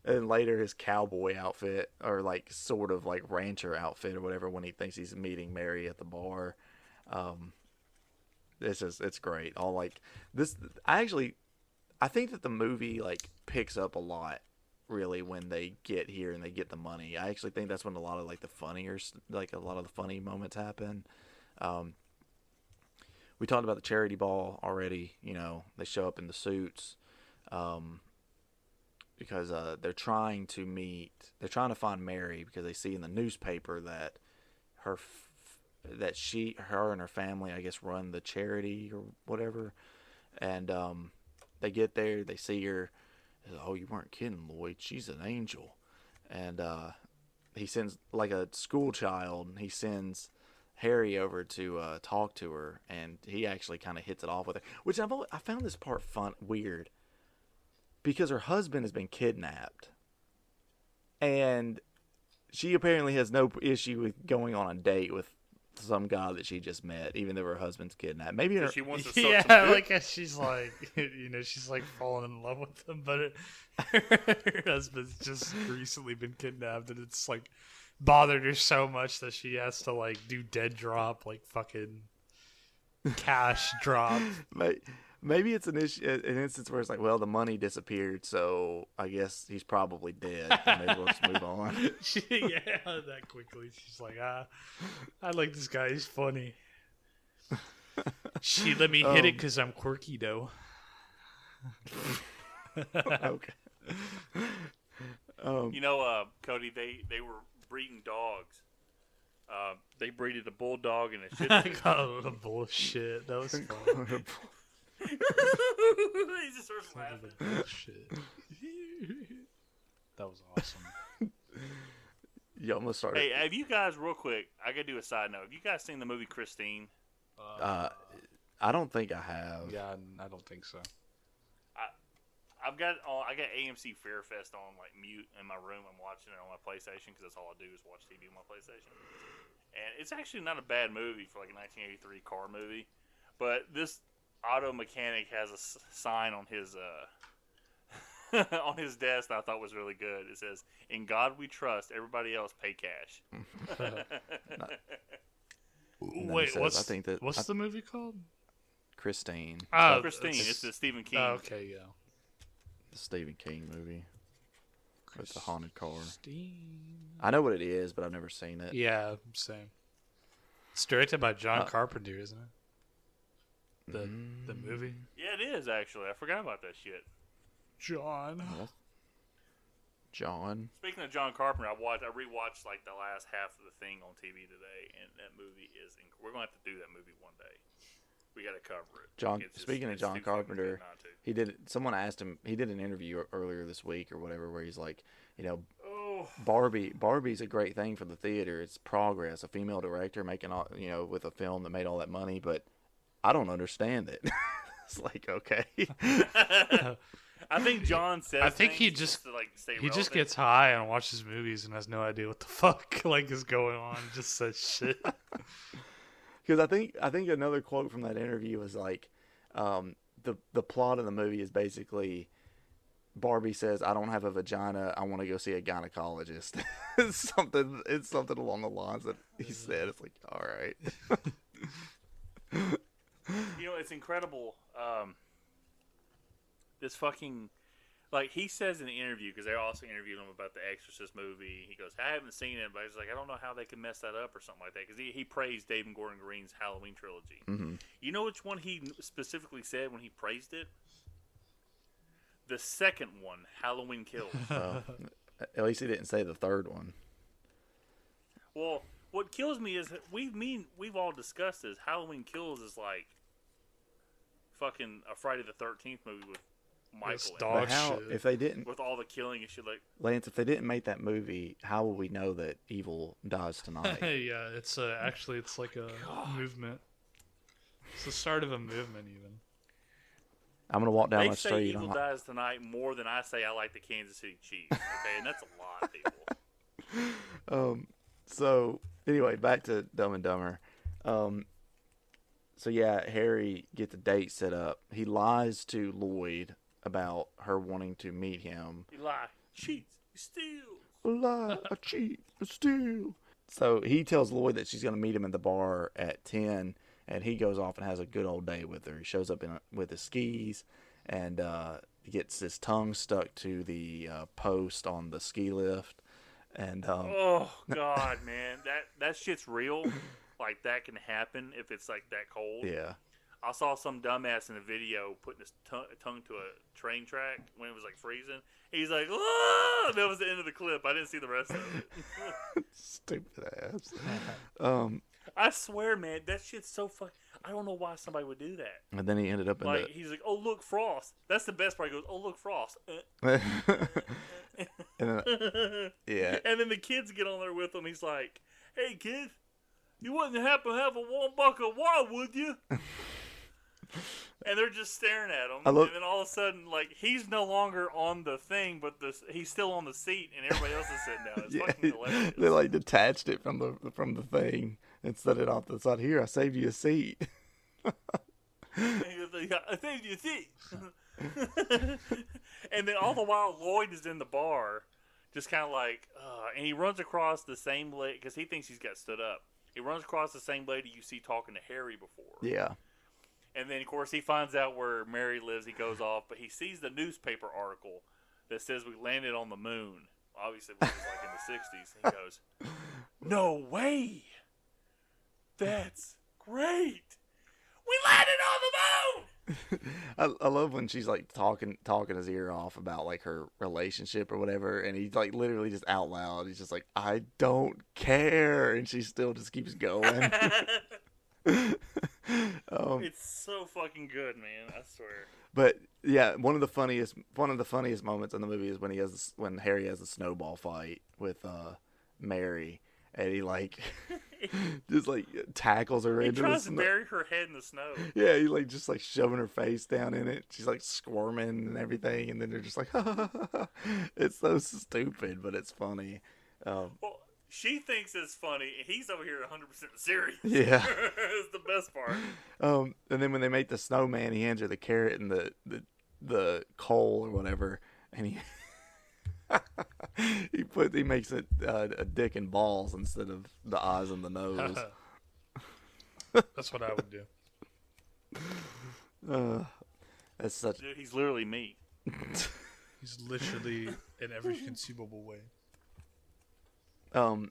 And later his cowboy outfit or like sort of like rancher outfit or whatever when he thinks he's meeting Mary at the bar. It's great. All like this. I think that the movie like picks up a lot really when they get here and they get the money. I actually think that's when a lot of like the funny moments happen. We talked about the charity ball already. You know, they show up in the suits. Because they're trying to find Mary because they see in the newspaper that her and her family, I guess, run the charity or whatever. And they get there, they see her. Oh, you weren't kidding, Lloyd. She's an angel. And he sends, like a school child, he sends Harry over to talk to her. And he actually kind of hits it off with her. Which I found this part weird. Because her husband has been kidnapped. And she apparently has no issue with going on a date with some guy that she just met, even though her husband's kidnapped. Maybe she wants to like she's like, she's like falling in love with him, but her husband's just recently been kidnapped, and it's like bothered her so much that she has to like do dead drop, like fucking cash drop. Maybe it's an instance where it's like, well, the money disappeared, so I guess he's probably dead. Maybe we'll just move on. That quickly. She's like, I like this guy. He's funny. She let me hit it because I'm quirky, though. Okay. Cody, they were breeding dogs. They breeded a bulldog and a shih I tzu. call it a bullshit. That was fun. He just starts laughing. Bullshit. That was awesome. You almost started. Hey, have you guys, real quick, I gotta do a side note. Have you guys seen the movie Christine? I don't think I have. Yeah, I don't think so. I got AMC Fairfest on like mute in my room. I'm watching it on my PlayStation because that's all I do is watch TV on my PlayStation. And it's actually not a bad movie for like a 1983 car movie. But this auto mechanic has a sign on his on his desk that I thought was really good. It says, "In God we trust. Everybody else pay cash." Wait, what's the movie called? Christine. Christine. It's the Stephen King. Oh, okay, yeah. The Stephen King movie. With the haunted car. Christine. I know what it is, but I've never seen it. Yeah, same. It's directed by John Carpenter, isn't it? The movie? Yeah, it is, actually. I forgot about that shit. John. Speaking of John Carpenter, I rewatched like the last half of the Thing on TV today, and that movie is. We're gonna have to do that movie one day. We got to cover it. Speaking of John Carpenter, he did. Someone asked him. He did an interview earlier this week or whatever, where he's like, Barbie's a great thing for the theater. It's progress. A female director making all, with a film that made all that money, but I don't understand it. It's like, okay. I think John says. I think he just gets high and watches movies and has no idea what the fuck is going on. Just says shit. Because I think another quote from that interview was like, the plot of the movie is basically Barbie says, "I don't have a vagina. I want to go see a gynecologist." It's something along the lines that he said. It's like, all right. It's incredible. This fucking Like, he says in the interview, because they also interviewed him about the Exorcist movie, he goes, I haven't seen it, but he's like, I don't know how they could mess that up or something like that, because he praised David Gordon Green's Halloween trilogy. Mm-hmm. You know which one he specifically said when he praised it? The second one, Halloween Kills. Well, at least he didn't say the third one. Well, what kills me is we've all discussed this. Halloween Kills is like fucking a Friday the 13th movie with It's Michael dog But how, shit. if they didn't, with all the killing and shit. Like, Lance, if they didn't make that movie, how will we know that evil dies tonight? Yeah, it's actually it's like a movement. It's the start of a movement, even. I'm gonna walk down they the say street. Evil Dies Tonight more than I say I like the Kansas City Chiefs. Okay, and that's a lot, people. So anyway, back to Dumb and Dumber. So yeah, Harry gets a date set up. He lies to Lloyd about her wanting to meet him. You lie, cheats, you steal. A lie, a cheat, a steal. So he tells Lloyd that she's gonna meet him at the bar at 10, and he goes off and has a good old day with her. He shows up with his skis, and he gets his tongue stuck to the post on the ski lift. And Oh God, man, that shit's real. Like, that can happen if it's like that cold. yeah, I saw some dumbass in a video putting his tongue to a train track when it was like freezing. He's like, "Ah!" That was the end of the clip. I didn't see the rest of it. stupid ass. I swear, man, that shit's so fuck. I don't know why somebody would do that. And then he ended up in Like, he's like, "Oh, look, Frost." That's the best part. He goes, "Oh, look, Frost." the. And then, yeah, And then the kids get on there with him. He's like, "Hey, kid, you wouldn't happen to have a warm bucket of water, would you?" And they're just staring at him. And then all of a sudden, like, he's no longer on the thing, but he's still on the seat, and everybody else is sitting down. It's fucking hilarious. they like detached it from the thing and set it off to the side. Here, I saved you a seat. And he goes, "Yeah, I saved you a seat." And then all the while, Lloyd is in the bar, just kind of like, and he runs across the same lady, because he thinks he's got stood up. He runs across the same lady you see talking to Harry before. Yeah. And then, of course, he finds out where Mary lives. He goes off, but he sees the newspaper article that says we landed on the moon. Obviously, it was like in the 60s. And he goes, "No way! That's great! We landed on the moon!" I love when she's like talking his ear off about like her relationship or whatever, and he's like literally just out loud. He's just like, "I don't care," and she still just keeps going. It's so fucking good, man. I swear. But yeah, one of the funniest moments in the movie is when Harry has a snowball fight with Mary, and he like just like tackles her He into the tries to snow. bury her head in the snow. Yeah, he like just like shoving her face down in it. She's like squirming and everything, and then they're just like, it's so stupid, but it's funny. Well, she thinks it's funny, and he's over here 100% serious. Yeah. It's the best part. And then when they make the snowman, he hands her the carrot and the coal or whatever, and he he makes it a dick and balls instead of the eyes and the nose. That's what I would do. That's such. Dude, he's literally me. He's literally in every conceivable way. So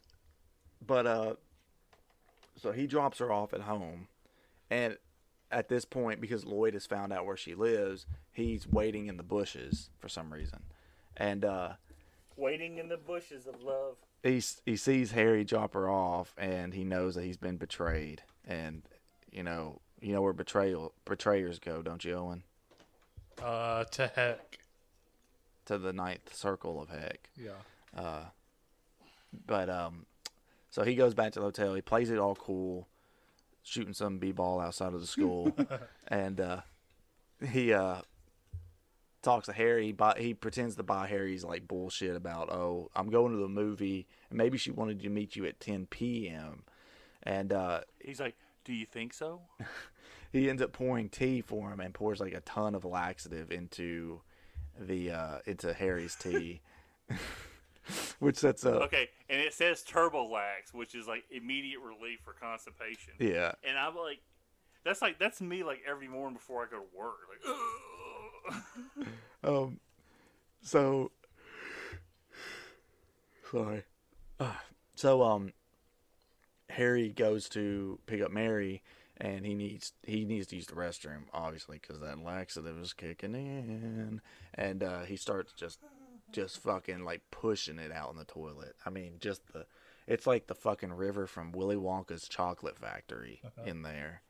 he drops her off at home, and at this point, because Lloyd has found out where she lives, he's waiting in the bushes for some reason, and Waiting in the bushes of love. he sees Harry drop her off, and he knows that he's been betrayed, and you know where betrayers go, don't you, Owen? To heck. To the ninth circle of heck. Yeah. So he goes back to the hotel. He plays it all cool, shooting some b-ball outside of the school, and he talks to Harry. He pretends to buy Harry's like bullshit about, "Oh, I'm going to the movie, and maybe she wanted to meet you at 10 p.m." And He's like, "Do you think so?" he ends up pouring tea for him and pours like a ton of laxative into Harry's tea. Which that's Okay, and it says Turbolax, which is like immediate relief for constipation. yeah. And I'm like, that's me like every morning before I go to work. Like, ugh. So, sorry. So, Harry goes to pick up Mary, and he needs to use the restroom, obviously, because that laxative is kicking in, and he starts just fucking like pushing it out in the toilet. I mean, it's like the fucking river from Willy Wonka's Chocolate Factory in there,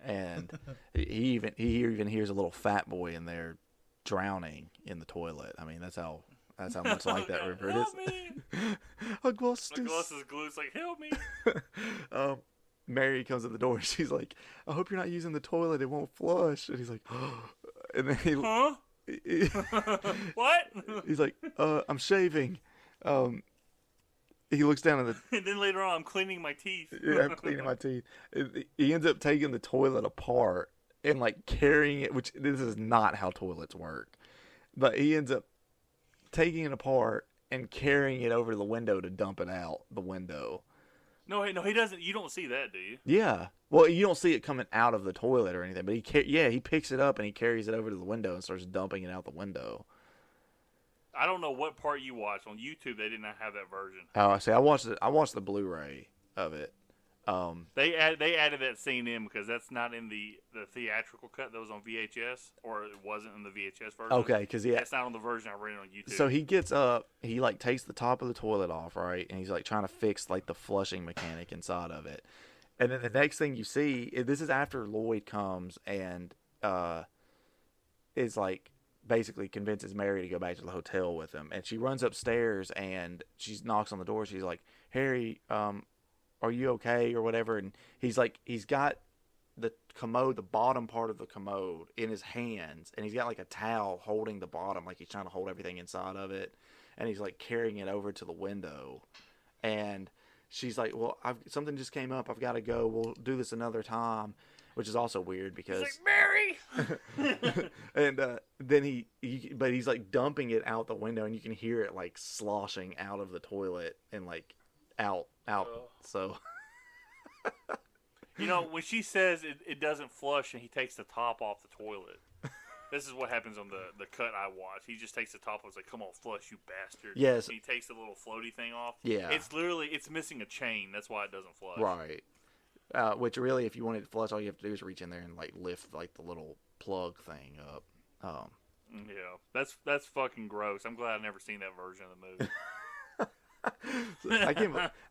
and he even hears a little fat boy in there drowning in the toilet. I mean, that's how much like that river it is. Help me! Augustus. Augustus Gloop's like, help me! Mary comes at the door. She's like, "I hope you're not using the toilet. It won't flush." And he's like, and then Huh? What? he's like, "I'm shaving." He looks down at the. And then later on, I'm cleaning my teeth. Yeah, I'm cleaning my teeth. He ends up taking the toilet apart and like carrying it, which this is not how toilets work. But he ends up taking it apart and carrying it over to the window to dump it out the window. No, he doesn't. You don't see that, do you? Yeah. Well, you don't see it coming out of the toilet or anything, but he picks it up and he carries it over to the window and starts dumping it out the window. I don't know what part you watched on YouTube. They did not have that version. Oh, I see. I watched the Blu-ray of it. They added that scene in because that's not in the theatrical cut that was on VHS, or it wasn't in the VHS version. Okay, because that's not on the version I rented on YouTube. So he gets up, he like takes the top of the toilet off, right, and he's like trying to fix like the flushing mechanic inside of it. And then the next thing you see, this is after Lloyd comes and is like basically convinces Mary to go back to the hotel with him, and she runs upstairs and she knocks on the door. She's like, "Harry, are you okay?" or whatever. And he's got the commode, the bottom part of the commode in his hands, and he's got like a towel holding the bottom, like he's trying to hold everything inside of it, and he's like carrying it over to the window. And she's like, "Well, something just came up. I've got to go. We'll do this another time," which is also weird because he's like, Mary. and then but he's like dumping it out the window, and you can hear it like sloshing out of the toilet and like out. So, when she says it doesn't flush and he takes the top off the toilet, this is what happens on the cut I watched. He just takes the top off and is like, "Come on, flush, you bastard." Yes. And he takes the little floaty thing off. Yeah. It's missing a chain. That's why it doesn't flush. Right. Which really, if you wanted to flush, all you have to do is reach in there and like lift like the little plug thing up. Yeah, that's fucking gross. I'm glad I never seen that version of the movie.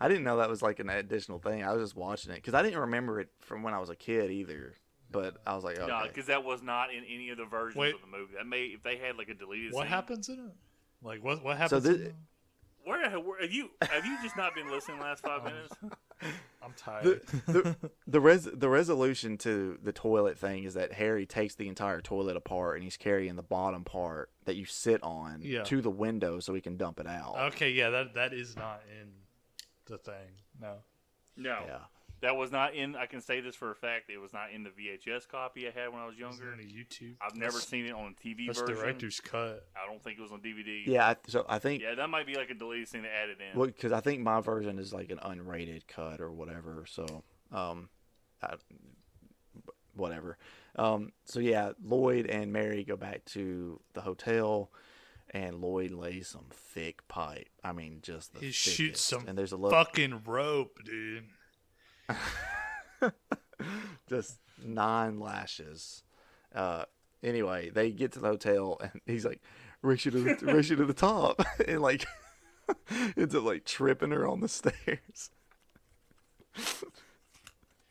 I didn't know that was like an additional thing. I was just watching it because I didn't remember it from when I was a kid either. But I was like, okay. No, because that was not in any of the versions of the movie. If they had like a deleted What scene. happens in it? Like what happens? So in it? Where have you just not been listening the last 5 minutes? I'm tired. The resolution to the toilet thing is that Harry takes the entire toilet apart and he's carrying the bottom part that you sit on to the window so he can dump it out. Okay, yeah, that is not in the thing. No. Yeah. That was not in. I can say this for a fact. It was not in the VHS copy I had when I was younger. On YouTube. I've never seen it on a TV that's version. That's director's cut. I don't think it was on DVD. Yeah, I think. Yeah, that might be like a deleted scene to add it in. Well, because I think my version is like an unrated cut or whatever. So, whatever. So yeah, Lloyd and Mary go back to the hotel, and Lloyd lays some thick pipe. I mean, just the thickest. Shoots some and there's a fucking rope, dude. Just 9 lashes. Anyway, they get to the hotel and he's like, race you to the top, and like ends up like tripping her on the stairs.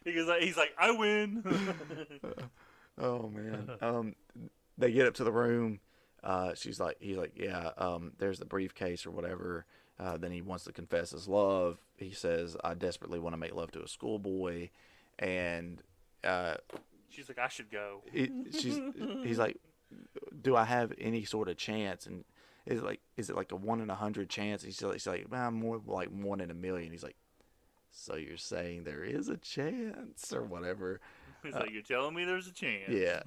He's like, I win. Oh man. They get up to the room. He's like, yeah. There's the briefcase or whatever. Then he wants to confess his love. He says, "I desperately want to make love to a schoolboy," and she's like, "I should go." He's like, "Do I have any sort of chance?" And is it like a 1 in 100 chance? He's like, more like 1 in a million. He's like, "So you're saying there is a chance or whatever?" He's like, "You're telling me there's a chance?" Yeah.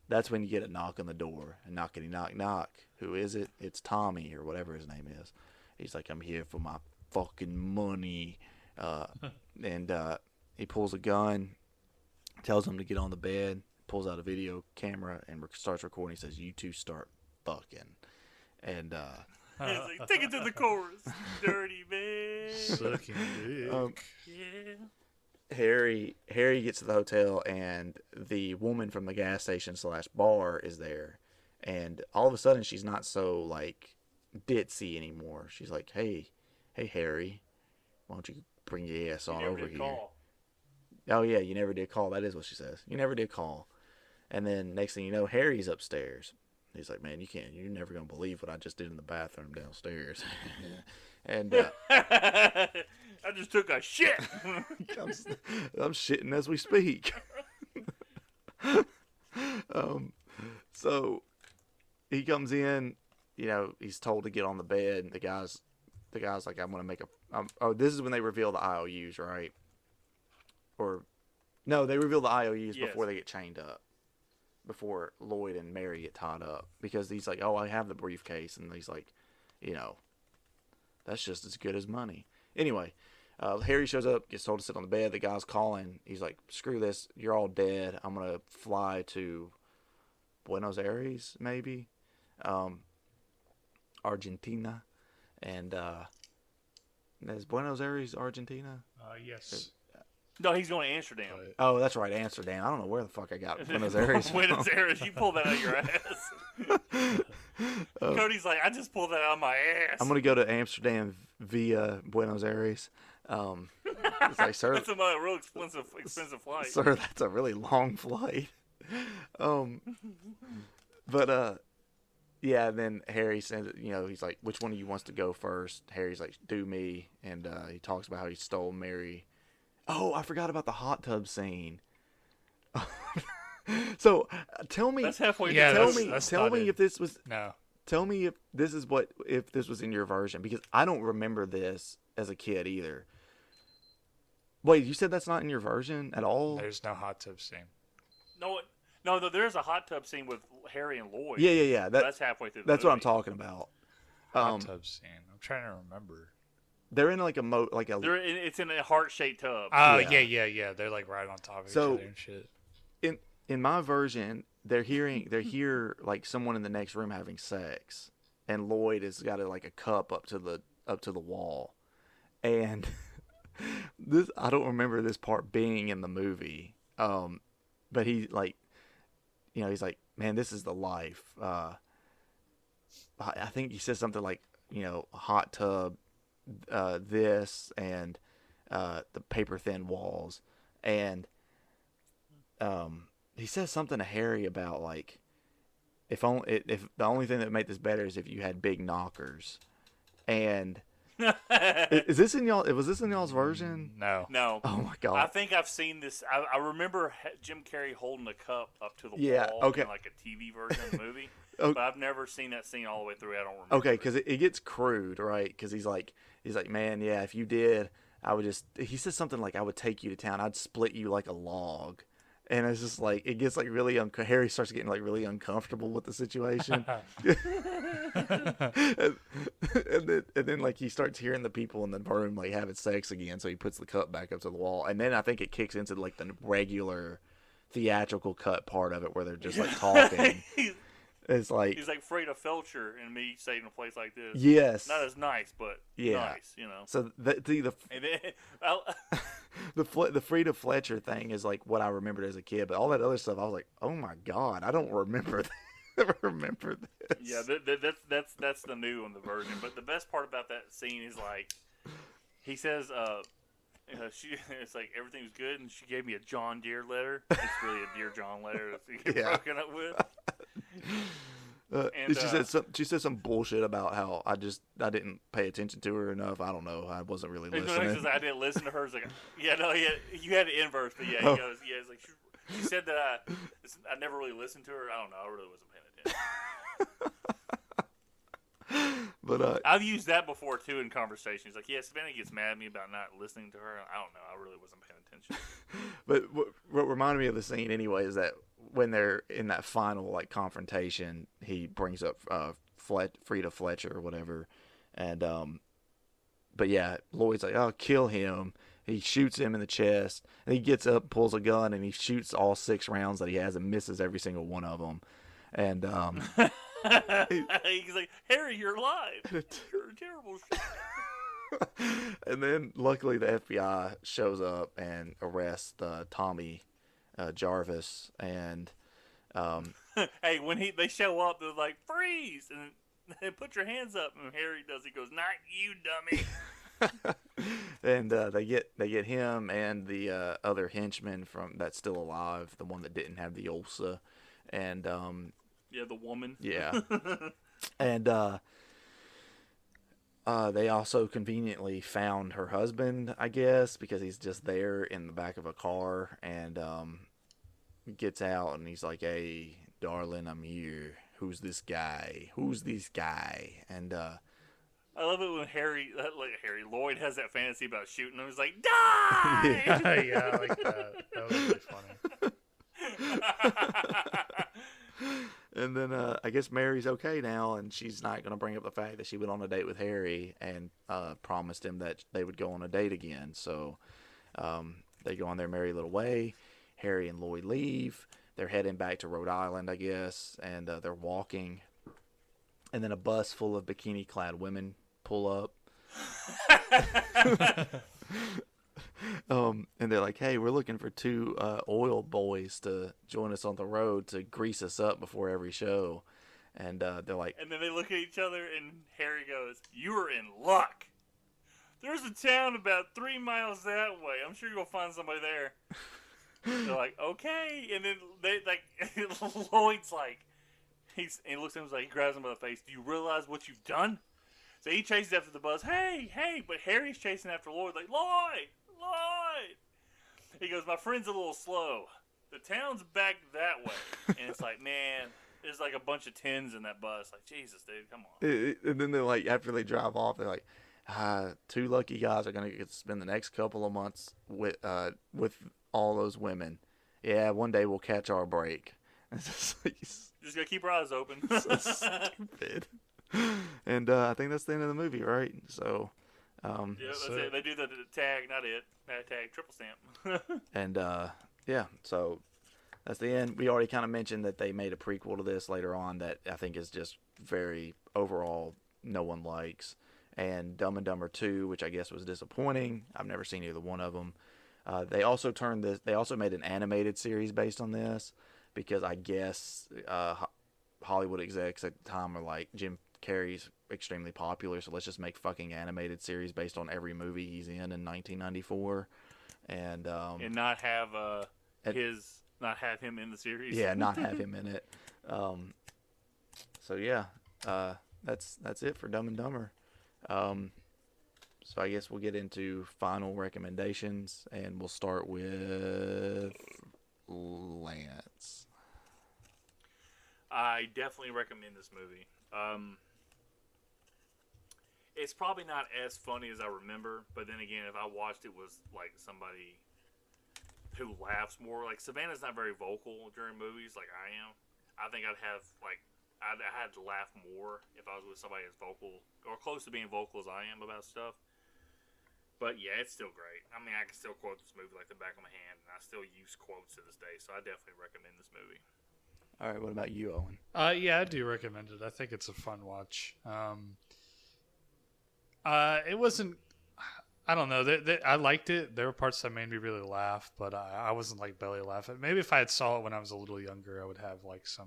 That's when you get a knock on the door. And knockety knock knock. Who is it? It's Tommy or whatever his name is. He's like, "I'm here for my fucking money." And he pulls a gun, tells him to get on the bed, pulls out a video camera and starts recording. He says, "You two start fucking." And It's like, take it to the chorus, dirty man. Sucking dick. Yeah. Harry gets to the hotel, and the woman from the gas station / bar is there. And all of a sudden, she's not so, like, ditzy anymore. She's like, hey, Harry, why don't you bring your ass on over here? Call. Oh, yeah, you never did call. That is what she says. You never did call. And then next thing you know, Harry's upstairs. He's like, man, you're never going to believe what I just did in the bathroom downstairs. And I just took a shit. I'm shitting as we speak. So he comes in, he's told to get on the bed. The guy's like, I'm going to make this is when they reveal the IOUs, right? Or, no, they reveal the IOUs before they get chained up. Before Lloyd and Mary get tied up. Because he's like, oh, I have the briefcase. And he's like, that's just as good as money. Anyway, Harry shows up, gets told to sit on the bed. The guy's calling. He's like, screw this. You're all dead. I'm going to fly to Buenos Aires, maybe. Argentina. And is Buenos Aires Argentina? Yes. No, he's going to Amsterdam. Oh, that's right, Amsterdam. I don't know where the fuck I got Buenos Aires. Buenos Aires, you pulled that out of your ass. Cody's like, I just pulled that out of my ass. I'm going to go to Amsterdam via Buenos Aires. It's like, sir, that's a real expensive flight. Sir, that's a really long flight. Yeah, and then Harry says, he's like, which one of you wants to go first? Harry's like, do me. And he talks about how he stole Mary. Oh, I forgot about the hot tub scene. So, tell me. That's halfway. Yeah, tell me if this was. No. Tell me if this was in your version, because I don't remember this as a kid either. Wait, you said that's not in your version at all? There's no hot tub scene. No, there's a hot tub scene with Harry and Lloyd. Yeah. That's halfway through. That's what I'm talking about. Hot tub scene. I'm trying to remember. They're in like it's in a heart-shaped tub. Oh, yeah. They're like right on top of each other and shit. In my version, they hear like someone in the next room having sex, and Lloyd has got a cup up to the wall, and this, I don't remember this part being in the movie, but he he's like, man, this is the life. I think he says something like, a hot tub, this, and the paper thin walls, and he says something to Harry about like, if the only thing that would make this better is if you had big knockers. And is this in y'all? Was this in y'all's version? No. Oh my god! I think I've seen this. I remember Jim Carrey holding a cup up to the wall okay. in like a TV version of the movie. Okay. But I've never seen that scene all the way through. I don't remember. Okay, because it gets crude, right? Because he's like, man, yeah, if you did, I would just. He says something like, I would take you to town. I'd split you like a log. And it's just like, it gets like really Harry starts getting like really uncomfortable with the situation. and then like he starts hearing the people in the room like having sex again, so he puts the cup back up to the wall. And then I think it kicks into like the regular theatrical cut part of it where they're just like talking. It's like he's like Freda Felcher and me staying in a place like this. Yes, not as nice, but nice, So and then, the Freda Fletcher thing is like what I remembered as a kid, but all that other stuff I was like, oh my god, I don't remember that. Remember this. Yeah, that's the new on the version. But the best part about that scene is like he says, it's like everything was good, and she gave me a John Deere letter. It's really a Dear John letter that she get broken up with. And she said some bullshit about how I didn't pay attention to her enough. I don't know. I wasn't really listening. I didn't listen to her. It's like, you had the inverse, but he goes, it's like she said that I never really listened to her. I don't know. I really wasn't paying attention. But I've used that before too in conversations. Like, Savannah gets mad at me about not listening to her. I don't know. I really wasn't paying attention. But what reminded me of the scene anyway is that when they're in that final like confrontation, he brings up Freda Fletcher or whatever, and but yeah, Lloyd's like, "Oh, kill him." He shoots him in the chest, and he gets up, pulls a gun, and he shoots all 6 rounds that he has and misses every single one of them. And He's like, Harry, you're alive. You're a terrible shit. And then, luckily, the FBI shows up and arrests Tommy Jarvis. And hey, when they show up, they're like, freeze, and they put your hands up, and Harry does. He goes, not you, dummy. and they get him and the other henchman from that's still alive, the one that didn't have the ulcer, and yeah, the woman. Yeah, and they also conveniently found her husband, I guess, because he's just there in the back of a car, and gets out, and he's like, "Hey, darling, I'm here. Who's this guy? Who's this guy?" And I love it when Harry Lloyd has that fantasy about shooting him. He's like, die! Yeah, I like that. That was really funny. And then I guess Mary's okay now, and she's not going to bring up the fact that she went on a date with Harry and promised him that they would go on a date again. So they go on their merry little way. Harry and Lloyd leave. They're heading back to Rhode Island, I guess, and they're walking. And then a bus full of bikini-clad women pull up. And they're like, hey, we're looking for two oil boys to join us on the road to grease us up before every show. And they're like... And then they look at each other, and Harry goes, you are in luck. There's a town about 3 miles that way. I'm sure you'll find somebody there. They're like, okay. And then they Lloyd's like, he looks at him like, he grabs him by the face. Do you realize what you've done? So he chases after the bus. Hey, but Harry's chasing after Lloyd. Like, Lloyd. He goes, my friend's a little slow. The town's back that way. And it's like, man, there's like a bunch of tins in that bus. Like, Jesus, dude, come on. And then they're like, after they drive off, they're like, two lucky guys are going to get to spend the next couple of months with all those women. Yeah, one day we'll catch our break. It's just like, just gotta keep our eyes open. So stupid. And I think that's the end of the movie, right? So, yeah, that's it. They do the tag, not it. Tag, triple stamp. And yeah, so that's the end. We already kind of mentioned that they made a prequel to this later on that I think is just very overall no one likes. And Dumb and Dumber 2, which I guess was disappointing. I've never seen either one of them. They also made an animated series based on this because I guess Hollywood execs at the time are like, Jim Carrey's extremely popular, so let's just make fucking animated series based on every movie he's in 1994, and not have not have him in the series. Yeah, not have him in it. So yeah, that's it for Dumb and Dumber. So I guess we'll get into final recommendations, and we'll start with Lance. I definitely recommend this movie. It's probably not as funny as I remember, but then again, if I watched it with like somebody who laughs more, like Savannah's not very vocal during movies like I am. I think I'd had to laugh more if I was with somebody as vocal or close to being vocal as I am about stuff. But yeah, it's still great. I mean, I can still quote this movie like the back of my hand, and I still use quotes to this day, so I definitely recommend this movie. All right, what about you, Owen? Yeah, I do recommend it. I think it's a fun watch. It wasn't. I don't know. I liked it. There were parts that made me really laugh, but I wasn't like belly laughing. Maybe if I had saw it when I was a little younger, I would have like some,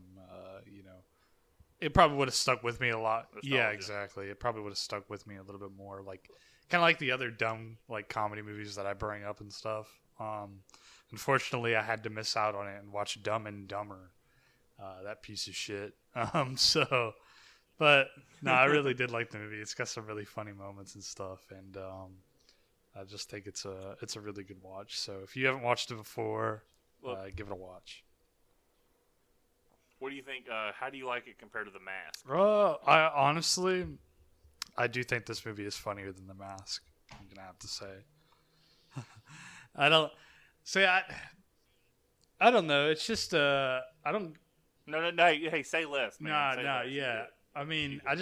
it probably would have stuck with me a lot. Nostalgia. Yeah, exactly. It probably would have stuck with me a little bit more, like kind of like the other dumb like comedy movies that I bring up and stuff. Unfortunately, I had to miss out on it and watch Dumb and Dumber. That piece of shit. But no, I really did like the movie. It's got some really funny moments and stuff, and I just think it's a really good watch. So if you haven't watched it before, give it a watch. What do you think? How do you like it compared to The Mask? I honestly, I do think this movie is funnier than The Mask. I'm gonna have to say. I don't know. It's just I don't. No. Hey, say less. Man. No. Yeah. I mean, I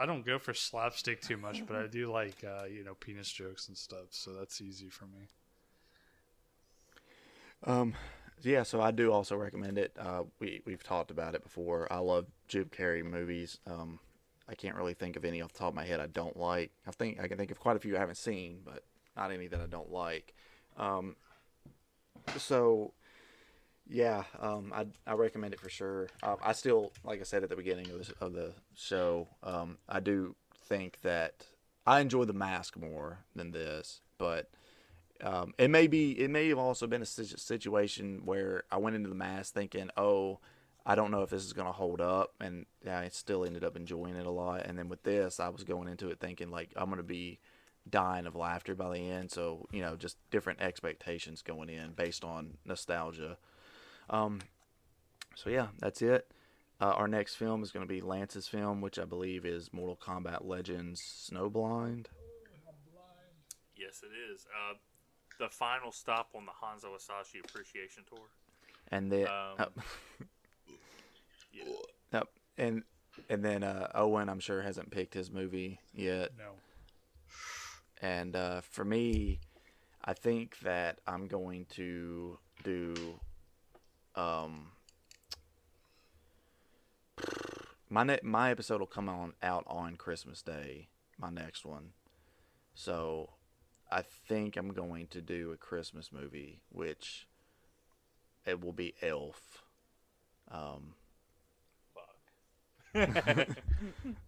don't go for slapstick too much, but I do like, penis jokes and stuff, so that's easy for me. yeah, so I do also recommend it. We've talked about it before. I love Jim Carrey movies. I can't really think of any off the top of my head I don't like. I can think of quite a few I haven't seen, but not any that I don't like. So yeah, I recommend it for sure. I still, like I said at the beginning of the show, I do think that I enjoy The Mask more than this, but it may have also been a situation where I went into The Mask thinking, oh, I don't know if this is going to hold up, and I still ended up enjoying it a lot. And then with this, I was going into it thinking like I'm going to be dying of laughter by the end. So just different expectations going in based on nostalgia. So yeah, that's it. Our next film is going to be Lance's film, which I believe is Mortal Kombat Legends Snowblind. Yes, it is. The final stop on the Hanzo Asashi Appreciation Tour. And then, Yeah. Yep. And then Owen, I'm sure, hasn't picked his movie yet. No. And for me, I think that I'm going to do my episode will come out on Christmas Day, my next one. So I think I'm going to do a Christmas movie, which it will be Elf.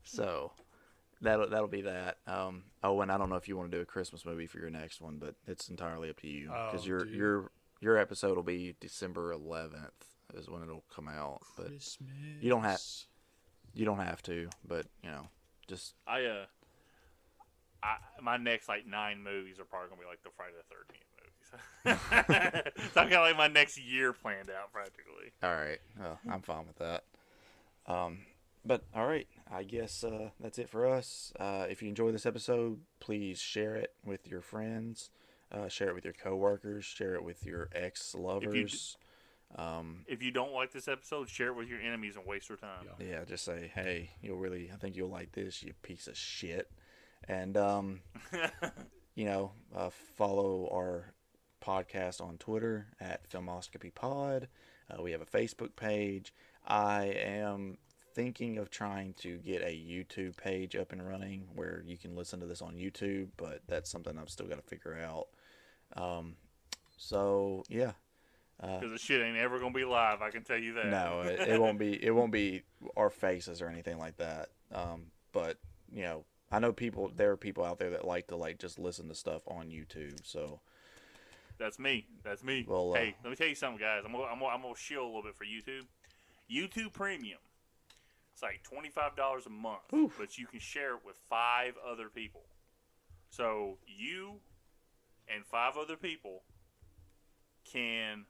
So that'll be that. Owen, I don't know if you want to do a Christmas movie for your next one, but it's entirely up to you because your episode will be December 11th is when it'll come out. But Christmas. you don't have to, but just my next like 9 movies are probably gonna be like the Friday the 13th movies. So I've got like my next year planned out practically. all right. Well, I'm fine with that. But all right, I guess that's it for us. If you enjoy this episode, please share it with your friends, share it with your coworkers, share it with your ex-lovers. If you don't like this episode, share it with your enemies and waste your time. Yeah, just say, hey, I think you'll like this, you piece of shit. And, follow our podcast on Twitter at FilmoscopyPod. We have a Facebook page. I am thinking of trying to get a YouTube page up and running where you can listen to this on YouTube, but that's something I've still got to figure out. So, yeah. Because the shit ain't ever gonna be live, I can tell you that. No, it won't be. It won't be our faces or anything like that. But I know there are people out there that like to just listen to stuff on YouTube. So that's me. Well, hey, let me tell you something, guys. I'm gonna shill a little bit for YouTube. YouTube Premium. It's like $25 a month, Oof. but you can share it with 5 other people. So you and 5 other people can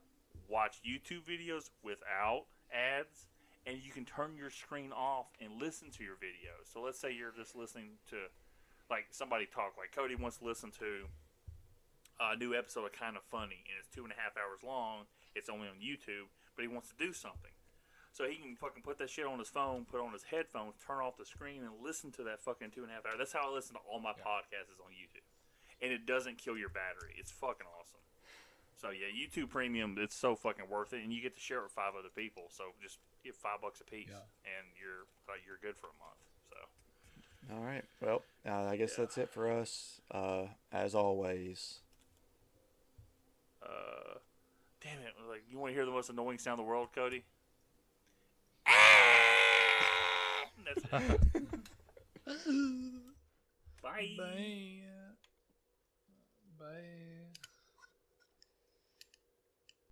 watch YouTube videos without ads, and you can turn your screen off and listen to your videos. So let's say you're just listening to like somebody talk, like Cody wants to listen to a new episode of Kind of Funny, and it's 2.5 hours long. It's only on YouTube, but he wants to do something. So he can fucking put that shit on his phone, put on his headphones, turn off the screen, and listen to that fucking 2.5 hours. That's how I listen to all my podcasts is on YouTube. And it doesn't kill your battery. It's fucking awesome. So yeah, YouTube Premium, it's so fucking worth it, and you get to share it with 5 other people. So just give $5 a piece, and you're good for a month. So. All right. Well, I guess that's it for us. As always. Damn it! Like, you want to hear the most annoying sound in the world, Cody? That's it. Bye. Bye. Bye.